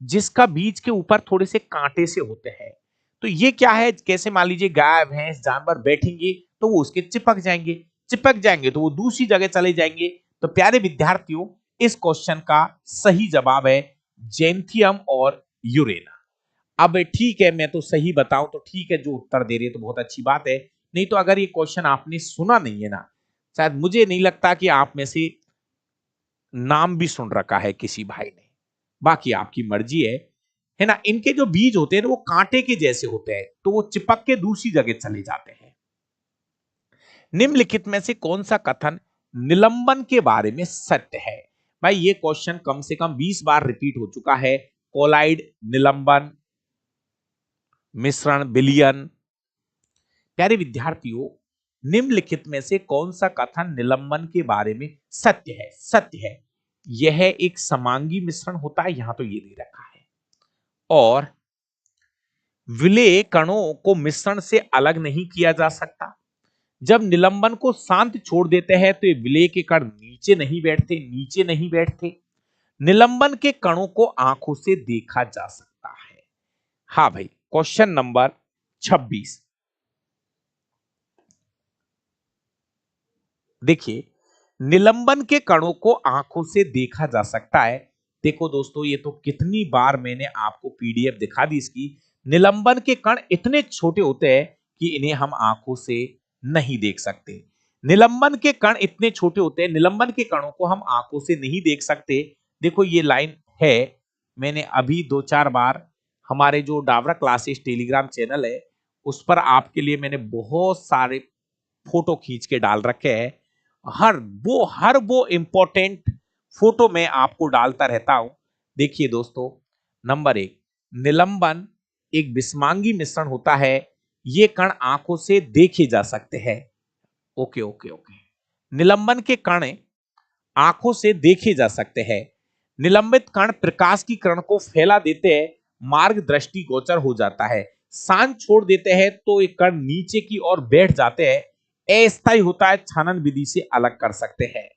A: जिसका बीज के ऊपर थोड़े से कांटे से होते हैं, तो ये क्या है? कैसे मान लीजिए गाय भैंस जानवर बैठेंगे तो वो उसके चिपक जाएंगे तो वो दूसरी जगह चले जाएंगे। तो प्यारे विद्यार्थियों, इस क्वेश्चन का सही जवाब है जेंथियम और यूरेना। अब ठीक है, मैं तो सही बताऊं तो ठीक है, जो उत्तर दे रही है तो बहुत अच्छी बात है। नहीं तो अगर ये क्वेश्चन आपने सुना नहीं है ना, शायद मुझे नहीं लगता कि आप में से नाम भी सुन रखा है किसी भाई ने। बाकी आपकी मर्जी है ना। इनके जो बीज होते हैं वो कांटे के जैसे होते हैं, तो वो चिपक के दूसरी जगह चले जाते हैं। निम्नलिखित में से कौन सा कथन निलंबन के बारे में सत्य है? भाई ये क्वेश्चन कम से कम 20 बार रिपीट हो चुका है। कोलाइड, निलंबन, मिश्रण, विलयन। प्यारे विद्यार्थियों, निम्नलिखित में से कौन सा कथन निलंबन के बारे में सत्य है? सत्य है यह एक समांगी मिश्रण होता है, यहां तो ये दे रखा है, और विलेय कणों को मिश्रण से अलग नहीं किया जा सकता। जब निलंबन को शांत छोड़ देते हैं तो ये विलेय के कण नीचे नहीं बैठते। निलंबन के कणों को आंखों से देखा जा सकता है। हाँ भाई, क्वेश्चन नंबर 26 देखिए, निलंबन के कणों को आंखों से देखा जा सकता है। देखो दोस्तों, ये तो कितनी बार मैंने आपको पीडीएफ दिखा दी इसकी। निलंबन के कण इतने छोटे होते हैं कि इन्हें हम आंखों से नहीं देख सकते। निलंबन के कण इतने छोटे होते हैं, निलंबन के कणों को हम आंखों से नहीं देख सकते। देखो ये लाइन है, मैंने अभी 2-4 बार हमारे जो डावरा क्लासेस टेलीग्राम चैनल है उस पर आपके लिए मैंने बहुत सारे फोटो खींच के डाल रखे हैं। हर वो इंपॉर्टेंट फोटो में आपको डालता रहता हूं। देखिए दोस्तों, नंबर 1, निलंबन एक विषमांगी मिश्रण होता है। ये कण आंखों से देखे जा सकते हैं। ओके ओके ओके, निलंबन के कण आंखों से देखे जा सकते हैं। निलंबित कण प्रकाश की किरण को फैला देते हैं, मार्ग दृष्टि गोचर हो जाता है। शांत छोड़ देते हैं तो ये कण नीचे की ओर बैठ जाते हैं। अस्थायी होता है, छानन विधि से अलग कर सकते हैं।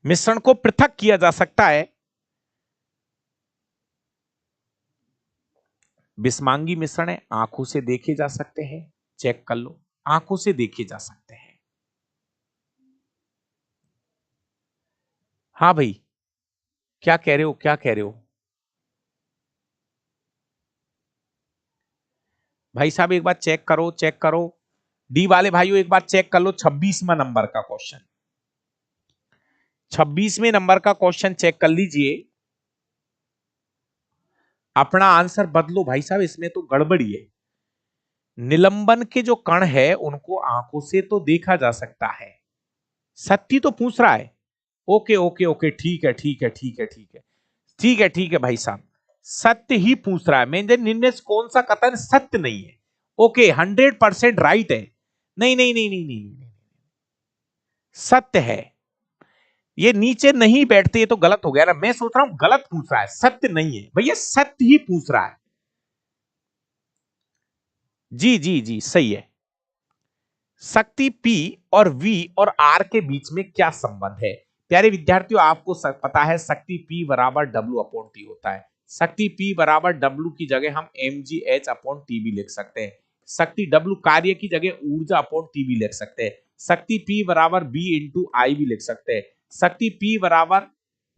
A: मिश्रण को पृथक किया जा सकता है। विषमांगी मिश्रण है, आंखों से देखे जा सकते हैं। चेक कर लो, आंखों से देखे जा सकते हैं। हाँ भाई, क्या कह रहे हो, क्या कह रहे हो भाई साहब? एक बार चेक करो, चेक करो। डी वाले भाइयों एक बार चेक कर लो 26वां नंबर का क्वेश्चन। 26वें नंबर का क्वेश्चन चेक कर लीजिए। अपना आंसर बदलो भाई साहब, इसमें तो गड़बड़ी है। निलंबन के जो कण है उनको आंखों से तो देखा जा सकता है, सत्य तो पूछ रहा है। ओके ओके ओके, ठीक है ठीक है ठीक है ठीक है ठीक है ठीक है भाई साहब, सत्य ही पूछ रहा है, मैं इनमें कौन सा कथन सत्य नहीं है? ओके 100% राइट है। नहीं नहीं नहीं नहीं नहीं, नहीं। सत्य है। ये नीचे नहीं बैठते, ये तो गलत हो गया ना। मैं सोच रहा हूं गलत पूछ रहा है, सत्य नहीं है भैया, सत्य ही पूछ रहा है। जी जी जी सही है। शक्ति P और V और R के बीच में क्या संबंध है? प्यारे विद्यार्थियों, आपको पता है शक्ति P बराबर W अपॉन T होता है। शक्ति P बराबर W की जगह हम mgh अपॉन T भी लिख सकते हैं। शक्ति W कार्य की जगह ऊर्जा अपॉन T भी लिख सकते हैं। शक्ति P बराबर B इंटू आई भी लिख सकते हैं। शक्ति P बराबर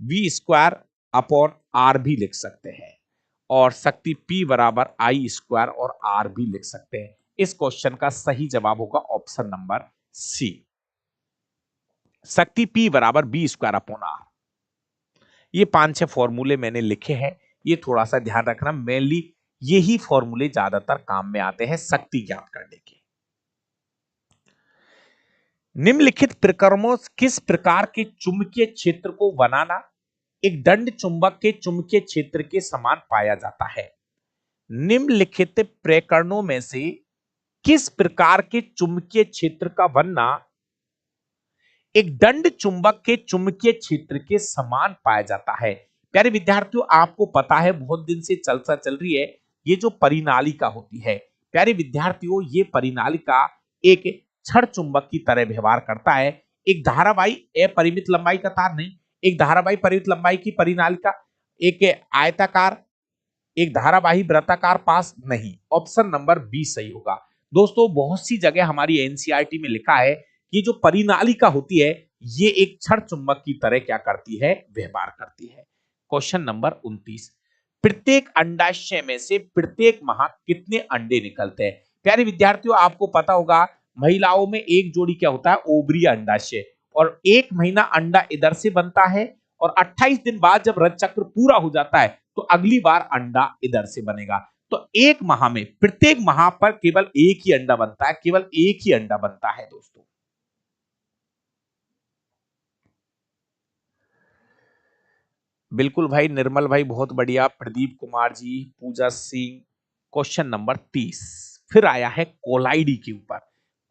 A: V स्क्वायर अपॉन R भी लिख सकते हैं। और शक्ति P बराबर आई स्क्वायर और R भी लिख सकते हैं। इस क्वेश्चन का सही जवाब होगा ऑप्शन नंबर सी, शक्ति P बराबर बी स्क्वायर अपॉन आर। ये 5-6 फॉर्मूले मैंने लिखे हैं, ये थोड़ा सा ध्यान रखना, मेनली यही फॉर्मूले ज्यादातर काम में आते हैं शक्ति ज्ञात करने के। निम्नलिखित प्रकरणों किस प्रकार के चुंबकीय क्षेत्र को बनाना एक दंड चुंबक के चुंबकीय क्षेत्र के समान पाया जाता है? निम्नलिखित प्रकरणों में से किस प्रकार के चुंबकीय क्षेत्र का बनना एक दंड चुंबक के चुंबकीय क्षेत्र के समान पाया जाता है? प्यारे विद्यार्थियों, आपको पता है बहुत दिन से चर्चा चल रही है, ये जो परिनालिका होती है, प्यारे विद्यार्थियों, ये परिनालिका एक छड़ चुंबक की तरह व्यवहार करता है। एक धारावाही अपरिमित लंबाई का तार नहीं, एक धारावाही परिमित लंबाई की परिनालिका, एक आयताकार, एक धारावाही वृत्ताकार पास नहीं। ऑप्शन नंबर बी सही होगा। दोस्तों, बहुत सी जगह हमारी एनसीईआरटी में लिखा है कि जो परिनालिका होती है ये एक छड़ चुंबक की तरह क्या करती है, व्यवहार करती है। क्वेश्चन नंबर 29, प्रत्येक अंडाशय में से प्रत्येक माह कितने अंडे निकलते हैं? प्यारे विद्यार्थियों, आपको पता होगा महिलाओं में एक जोड़ी क्या होता है, ओवरी अंडाशय, और एक महीना अंडा इधर से बनता है और 28 दिन बाद जब रज चक्र पूरा हो जाता है तो अगली बार अंडा इधर से बनेगा। तो एक माह में प्रत्येक माह पर केवल एक ही अंडा बनता है, केवल एक ही अंडा बनता है दोस्तों। बिल्कुल भाई, निर्मल भाई बहुत बढ़िया, प्रदीप कुमार जी, पूजा सिंह। क्वेश्चन नंबर 30 फिर आया है कोलाइडी के ऊपर।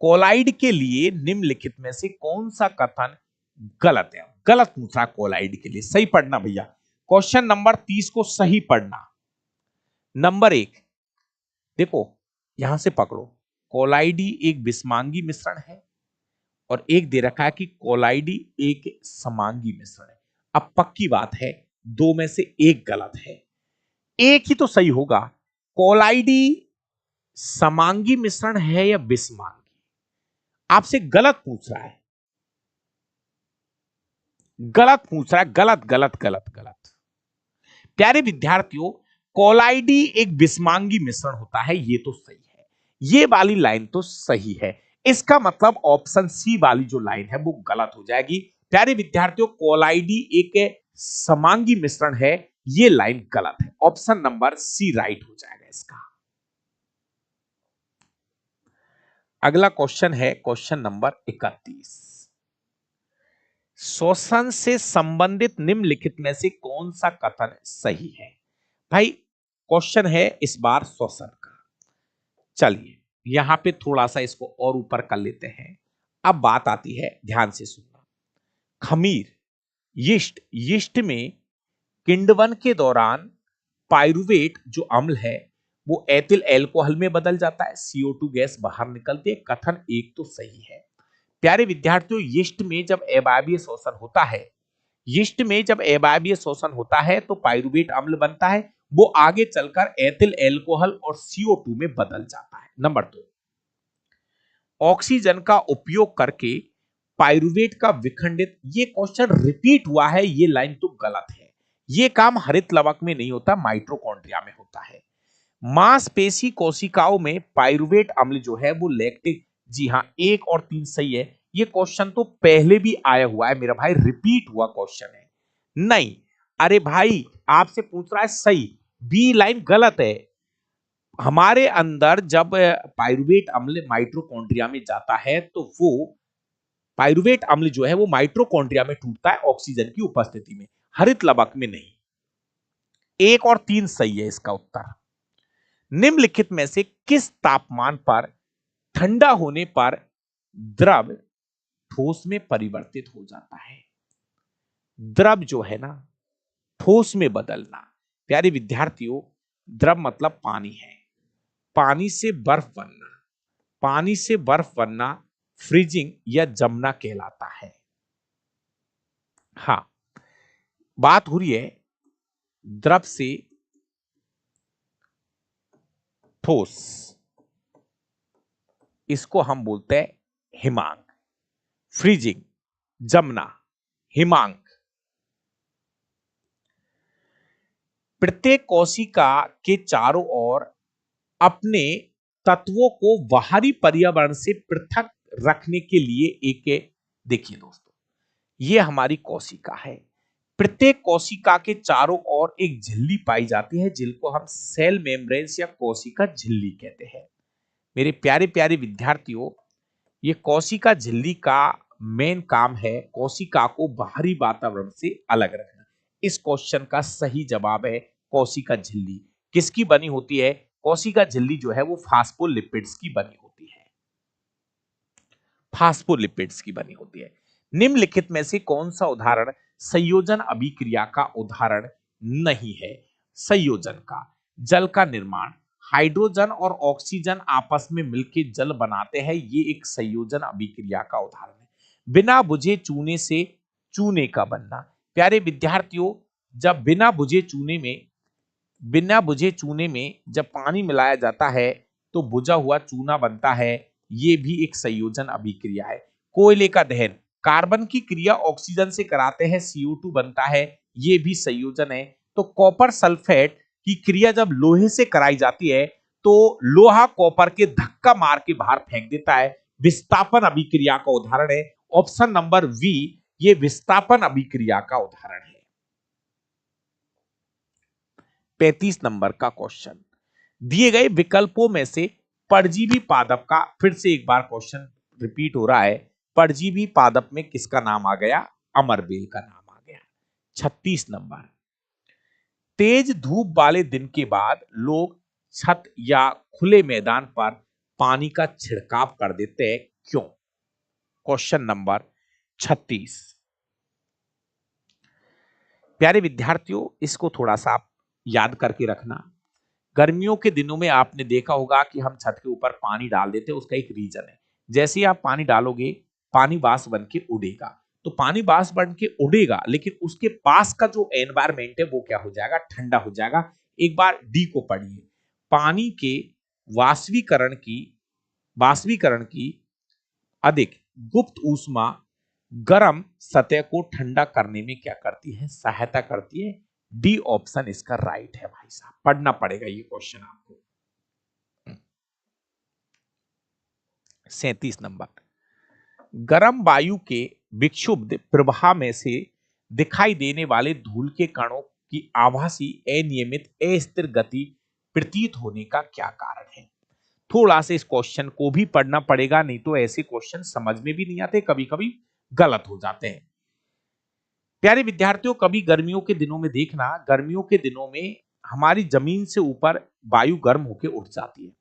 A: कोलाइड के लिए निम्नलिखित में से कौन सा कथन गलत है? गलत पूछा कोलाइड के लिए, सही पढ़ना भैया। क्वेश्चन नंबर 30 को सही पढ़ना। नंबर 1 देखो, यहां से पकड़ो, कोलाइडी एक विषमांगी मिश्रण है और एक दे रखा है कि कोलाइडी एक समांगी मिश्रण है। अब पक्की बात है, दो में से एक गलत है, एक ही तो सही होगा। कोलाइडी समांगी मिश्रण है या विषमांगी? आपसे गलत पूछ रहा है, गलत पूछ रहा है, गलत गलत गलत गलत। प्यारे विद्यार्थियों, कोलाइडी एक विषमांगी मिश्रण होता है, ये तो सही है, ये वाली लाइन तो सही है। इसका मतलब ऑप्शन सी वाली जो लाइन है वो गलत हो जाएगी। प्यारे विद्यार्थियों, कोलाइडी एक समांगी मिश्रण है, ये लाइन गलत है। ऑप्शन नंबर सी राइट हो जाएगा इसका। अगला क्वेश्चन है क्वेश्चन नंबर 31, शोषण से संबंधित निम्नलिखित में से कौन सा कथन सही है? भाई क्वेश्चन है इस बार शोषण का। चलिए यहां पे थोड़ा सा इसको और ऊपर कर लेते हैं। अब बात आती है, ध्यान से सुनना, खमीर, यीस्ट, यीस्ट में किण्वन के दौरान पाइरुवेट जो अम्ल है वो एथिल एल्कोहल में बदल जाता है, CO2 गैस बाहर निकलती है। कथन एक तो सही है। प्यारे विद्यार्थियों, यीस्ट में जब अवायवीय शोषण होता है, यीस्ट में जब अवायवीय शोषण होता है तो पाइरुवेट अम्ल बनता है, वो आगे चलकर एथिल एल्कोहल और CO2 में बदल जाता है। नंबर 2, ऑक्सीजन का उपयोग करके पाइरुवेट का विखंडित, ये क्वेश्चन रिपीट हुआ है, ये लाइन तो गलत है। ये काम हरित लवक में नहीं होता, माइटोकॉन्ड्रिया में होता है। मांसपेशी कोशिकाओं में पाइरुवेट अम्ल जो है वो लैक्टिक, जी हां 1 और 3 सही है। ये क्वेश्चन तो पहले भी आया हुआ है मेरा भाई, रिपीट हुआ क्वेश्चन है। नहीं, अरे भाई आपसे पूछ रहा है सही, बी लाइन गलत है। हमारे अंदर जब पाइरुवेट अम्ल माइटोकॉन्ड्रिया में जाता है तो वो पाइरुवेट अम्ल जो है वो माइटोकॉन्ड्रिया में टूटता है ऑक्सीजन की उपस्थिति में, हरित लवक में नहीं। 1 और 3 सही है इसका उत्तर। निम्नलिखित में से किस तापमान पर ठंडा होने पर द्रव ठोस में परिवर्तित हो जाता है? द्रव जो है ना, ठोस में बदलना। प्यारे विद्यार्थियों, द्रव मतलब पानी है। पानी से बर्फ बनना, पानी से बर्फ बनना फ्रीजिंग या जमना कहलाता है। हाँ, बात हो रही है द्रव से ठोस, इसको हम बोलते हैं हिमांक। फ्रीजिंग, जमना, हिमांक। प्रत्येक कोशिका के चारों ओर अपने तत्वों को बाहरी पर्यावरण से पृथक रखने के लिए एक, देखिए दोस्तों, ये हमारी कोशिका है। प्रत्येक कोशिका के चारों ओर एक झिल्ली पाई जाती है जिनको हम सेल मेम्ब्रेन्स या कोशिका झिल्ली कहते हैं। मेरे प्यारे प्यारे विद्यार्थियों, ये कोशिका झिल्ली का मेन काम है कोशिका को बाहरी वातावरण से अलग रखना। इस क्वेश्चन का सही जवाब है कोशिका झिल्ली। किसकी बनी होती है? कोशिका झिल्ली जो है वो फास्फोलिपिड्स की बनी होती है। फास्फोलिपिड्स की बनी होती है। निम्नलिखित में से कौन सा उदाहरण संयोजन अभिक्रिया का उदाहरण नहीं है? संयोजन का, जल का निर्माण, हाइड्रोजन और ऑक्सीजन आपस में मिलकर जल बनाते हैं, ये एक संयोजन अभिक्रिया का उदाहरण है। बिना बुझे चूने से चूने का बनना। प्यारे विद्यार्थियों, जब बिना बुझे चूने में जब पानी मिलाया जाता है तो बुझा हुआ चूना बनता है, ये भी एक संयोजन अभिक्रिया है। कोयले का दहन, कार्बन की क्रिया ऑक्सीजन से कराते हैं, CO2 बनता है, ये भी संयोजन है। तो कॉपर सल्फेट की क्रिया जब लोहे से कराई जाती है तो लोहा कॉपर के धक्का मार के बाहर फेंक देता है, विस्थापन अभिक्रिया का उदाहरण है। ऑप्शन नंबर वी, ये विस्थापन अभिक्रिया का उदाहरण है। 35 नंबर का क्वेश्चन, दिए गए विकल्पों में से परजीवी पादप का, फिर से एक बार क्वेश्चन रिपीट हो रहा है, परजीवी पादप में किसका नाम आ गया? अमरबेल का नाम आ गया। 36 नंबर, तेज धूप वाले दिन के बाद लोग छत या खुले मैदान पर पानी का छिड़काव कर देते हैं, क्यों? Question number 36। प्यारे विद्यार्थियों, इसको थोड़ा सा आप याद करके रखना। गर्मियों के दिनों में आपने देखा होगा कि हम छत के ऊपर पानी डाल देते हैं, उसका एक रीजन है। जैसे ही आप पानी डालोगे, पानी बाष्प बन के उड़ेगा, तो पानी बाष्प बन के उड़ेगा, लेकिन उसके पास का जो एनवायरमेंट है वो क्या हो जाएगा? ठंडा हो जाएगा। एक बार डी को पढ़िए, पानी के वाष्पीकरण की अधिक गुप्त ऊष्मा गर्म सतह को ठंडा करने में क्या करती है? सहायता करती है। डी ऑप्शन इसका राइट है भाई साहब, पढ़ना पड़ेगा ये क्वेश्चन आपको। 37 नंबर, गर्म वायु के विक्षुब्ध प्रवाह में से दिखाई देने वाले धूल के कणों की आभासी अनियमित अस्थिर गति प्रतीत होने का क्या कारण है? थोड़ा सा इस क्वेश्चन को भी पढ़ना पड़ेगा, नहीं तो ऐसे क्वेश्चन समझ में भी नहीं आते, कभी कभी गलत हो जाते हैं। प्यारे विद्यार्थियों, कभी गर्मियों के दिनों में देखना, गर्मियों के दिनों में हमारी जमीन से ऊपर वायु गर्म होकर उठ जाती है,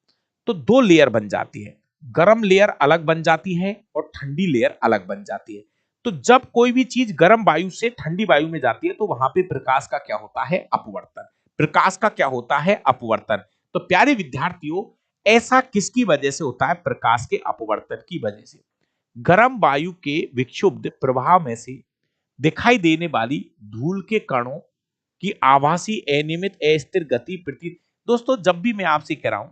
A: तो दो लेयर बन जाती है। गर्म लेयर अलग बन जाती है और ठंडी लेयर अलग बन जाती है। तो जब कोई भी चीज गर्म वायु से ठंडी वायु में जाती है तो वहां पे प्रकाश का क्या होता है? अपवर्तन। प्रकाश का क्या होता है? अपवर्तन। तो प्यारे विद्यार्थियों, ऐसा किसकी वजह से होता है? प्रकाश के अपवर्तन की वजह से। गर्म वायु के विक्षुब्ध प्रवाह में से दिखाई देने वाली धूल के कणों की आभासी अनियमित अस्थिर गति प्रतीत। दोस्तों, जब भी मैं आपसे कह रहा हूं,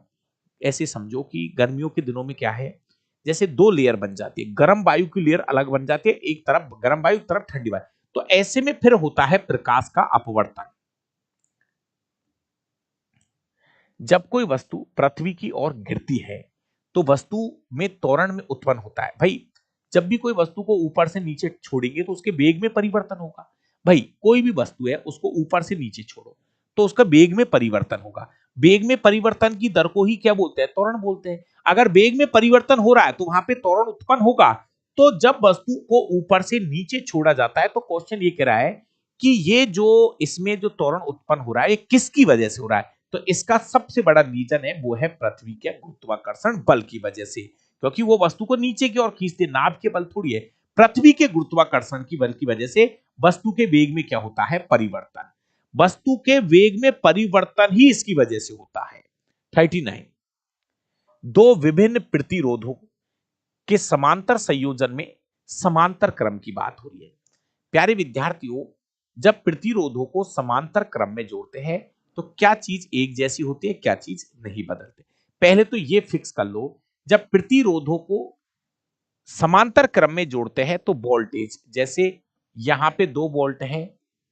A: ऐसे समझो कि गर्मियों के दिनों में क्या है, जैसे दो लेयर बन जाती है, गर्म वायु की लेयर अलग बन जाती है, एक तरफ गर्म वायु, एक तरफ ठंडी वायु, तो ऐसे में फिर होता है प्रकाश का अपवर्तन। जब कोई वस्तु पृथ्वी की ओर गिरती है तो वस्तु में त्वरण में उत्पन्न होता है। भाई, जब भी कोई वस्तु को ऊपर से नीचे छोड़ेंगे तो उसके वेग में परिवर्तन होगा। भाई, कोई भी वस्तु है उसको ऊपर से नीचे छोड़ो तो उसका वेग में परिवर्तन होगा। वेग में परिवर्तन की दर को ही क्या बोलते हैं? त्वरण बोलते हैं। अगर वेग में परिवर्तन हो रहा है तो वहां पे त्वरण उत्पन्न होगा। तो जब वस्तु को ऊपर से नीचे छोड़ा जाता है तो क्वेश्चन ये कह रहा है कि ये जो इसमें जो त्वरण उत्पन्न हो रहा है ये किसकी वजह से हो रहा है, तो इसका सबसे बड़ा रीजन है वो है पृथ्वी के गुरुत्वाकर्षण बल की वजह से, क्योंकि वो वस्तु को नीचे की ओर खींचते, नाभ के बल थोड़ी है, पृथ्वी के गुरुत्वाकर्षण की बल की वजह से वस्तु के वेग में क्या होता है, परिवर्तन। वस्तु के वेग में परिवर्तन ही इसकी वजह से होता है। 39, दो विभिन्न प्रतिरोधों के समांतर संयोजन में समांतर क्रम की बात हो रही है। प्यारे विद्यार्थियों, जब प्रतिरोधों को समांतर क्रम में जोड़ते हैं तो क्या चीज एक जैसी होती है, क्या चीज नहीं बदलते। पहले तो ये फिक्स कर लो, जब प्रतिरोधों को समांतर क्रम में जोड़ते हैं तो वोल्टेज, जैसे यहां पे 2 वोल्ट है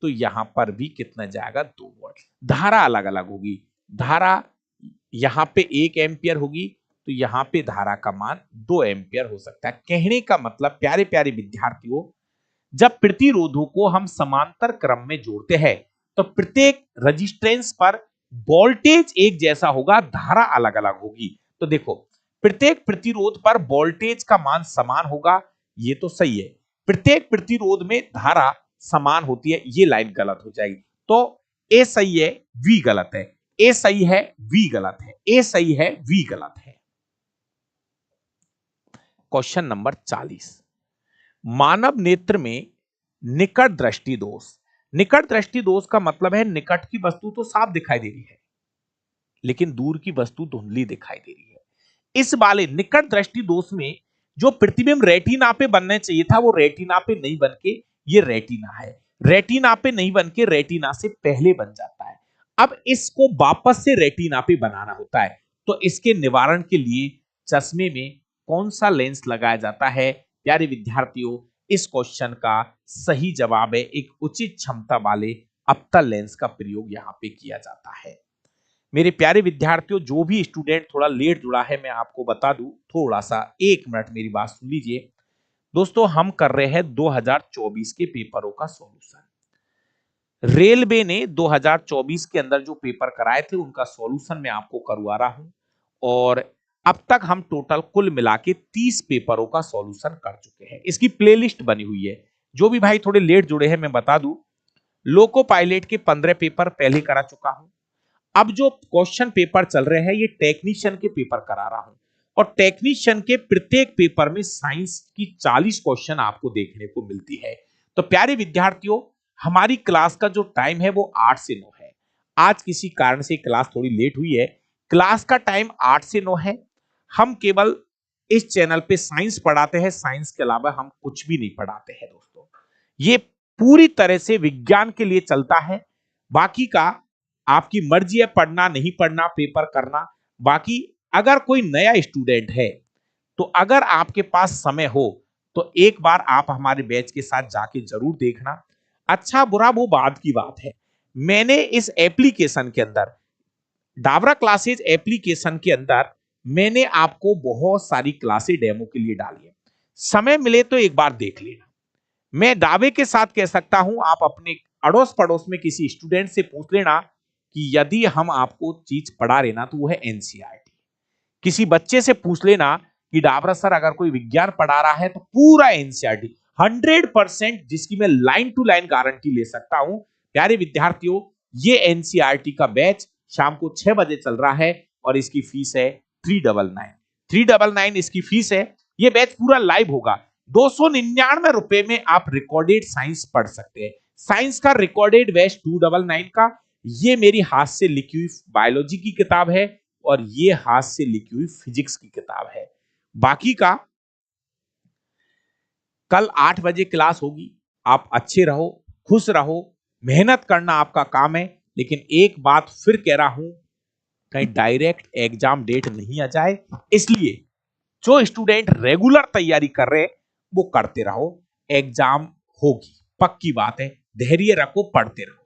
A: तो यहां पर भी कितना जाएगा, 2 वोल्ट। धारा अलग अलग होगी, धारा यहां पे 1 एम्पियर होगी तो यहां पे धारा का मान 2 एम्पियर हो सकता है। कहने का मतलब प्यारे प्यारे विद्यार्थियों, जब प्रतिरोधों को हम समांतर क्रम में जोड़ते हैं तो प्रत्येक रेजिस्टेंस पर वोल्टेज एक जैसा होगा, धारा अलग अलग होगी। तो देखो, प्रत्येक प्रतिरोध पर वोल्टेज का मान समान होगा, ये तो सही है। प्रत्येक प्रतिरोध में धारा समान होती है, ये लाइन गलत हो जाएगी। तो ए सही है, वी गलत है, ए सही है, वी गलत है, ए सही है, वी गलत है। क्वेश्चन नंबर 40, मानव नेत्र में निकट दृष्टि दोष। निकट दृष्टि दोष का मतलब है निकट की वस्तु तो साफ दिखाई दे रही है लेकिन दूर की वस्तु धुंधली दिखाई दे रही है। इस वाले निकट दृष्टि दोष में जो प्रतिबिंब रेटिना पे बनने चाहिए था वो रेटिना पे नहीं बन के ये रेटिना है, रेटिना पे नहीं बन के रेटिना से पहले बन जाता है। अब इसको वापस से रेटिना पे बनाना होता है, तो इसके निवारण के लिए चश्मे में कौन सा लेंस लगाया जाता है। प्यारे विद्यार्थियों, इस क्वेश्चन का सही जवाब है एक उचित क्षमता वाले अवतल लेंस का प्रयोग यहां पे किया जाता है। मेरे प्यारे विद्यार्थियों, जो भी स्टूडेंट थोड़ा लेट जुड़ा है मैं आपको बता दूं, थोड़ा सा 1 मिनट मेरी बात सुन लीजिए। दोस्तों, हम कर रहे हैं 2024 के पेपरों का सॉल्यूशन। रेलवे ने 2024 के अंदर जो पेपर कराए थे उनका सॉल्यूशन मैं आपको करवा रहा हूं, और अब तक हम टोटल कुल मिला के 30 पेपरों का सॉल्यूशन कर चुके हैं। इसकी प्लेलिस्ट बनी हुई है। जो भी भाई थोड़े लेट जुड़े हैं मैं बता दूं, लोको पायलट के 15 पेपर पहले करा चुका हूं। अब जो क्वेश्चन पेपर चल रहे हैं ये टेक्नीशियन के पेपर करा रहा हूं, और टेक्नीशियन के प्रत्येक पेपर में साइंस की 40 क्वेश्चन आपको देखने को मिलती है। तो प्यारे विद्यार्थियों, हमारी क्लास का जो टाइम है वो 8 से 9 है। आज किसी कारण से क्लास थोड़ी लेट हुई है। क्लास का टाइम 8 से 9 है। हम केवल इस चैनल पे साइंस पढ़ाते हैं, साइंस के अलावा हम कुछ भी नहीं पढ़ाते हैं दोस्तों। ये पूरी तरह से विज्ञान के लिए चलता है। बाकी का आपकी मर्जी है, पढ़ना नहीं पढ़ना, पेपर करना। बाकी अगर कोई नया स्टूडेंट है तो अगर आपके पास समय हो तो एक बार आप हमारे बैच के साथ जाके जरूर देखना। अच्छा बुरा वो बाद की बात है। मैंने इस एप्लीकेशन के अंदर, डाबरा क्लासेज एप्लीकेशन के अंदर, मैंने आपको बहुत सारी क्लासें डेमो के लिए डाली है। समय मिले तो एक बार देख लेना। मैं दावे के साथ कह सकता हूं, आप अपने अड़ोस पड़ोस में किसी स्टूडेंट से पूछ लेना कि यदि हम आपको चीज पढ़ा रहे ना तो वो है एनसीईआरटी। किसी बच्चे से पूछ लेना कि डाबरा सर अगर कोई विज्ञान पढ़ा रहा है तो पूरा एनसीईआरटी 100%, जिसकी मैं लाइन टू लाइन गारंटी ले सकता हूं। प्यारे विद्यार्थियों, ये एनसीईआरटी का बैच शाम को 6 बजे चल रहा है और इसकी फीस है 399 इसकी फीस है। ये बैच पूरा लाइव होगा। 299 में आप रिकॉर्डेड साइंस पढ़ सकते हैं। साइंस का रिकॉर्डेड बैच 299 का। ये मेरी हाथ से लिखी हुई बायोलॉजी की किताब है और ये हाथ से लिखी हुई फिजिक्स की किताब है। बाकी का कल 8 बजे क्लास होगी। आप अच्छे रहो, खुश रहो, मेहनत करना आपका काम है। लेकिन एक बात फिर कह रहा हूं, कहीं डायरेक्ट एग्जाम डेट नहीं आ जाए, इसलिए जो स्टूडेंट रेगुलर तैयारी कर रहे हैं वो करते रहो। एग्जाम होगी, पक्की बात है। धैर्य रखो, पढ़ते रहो।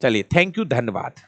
A: चलिए, थैंक यू, धन्यवाद।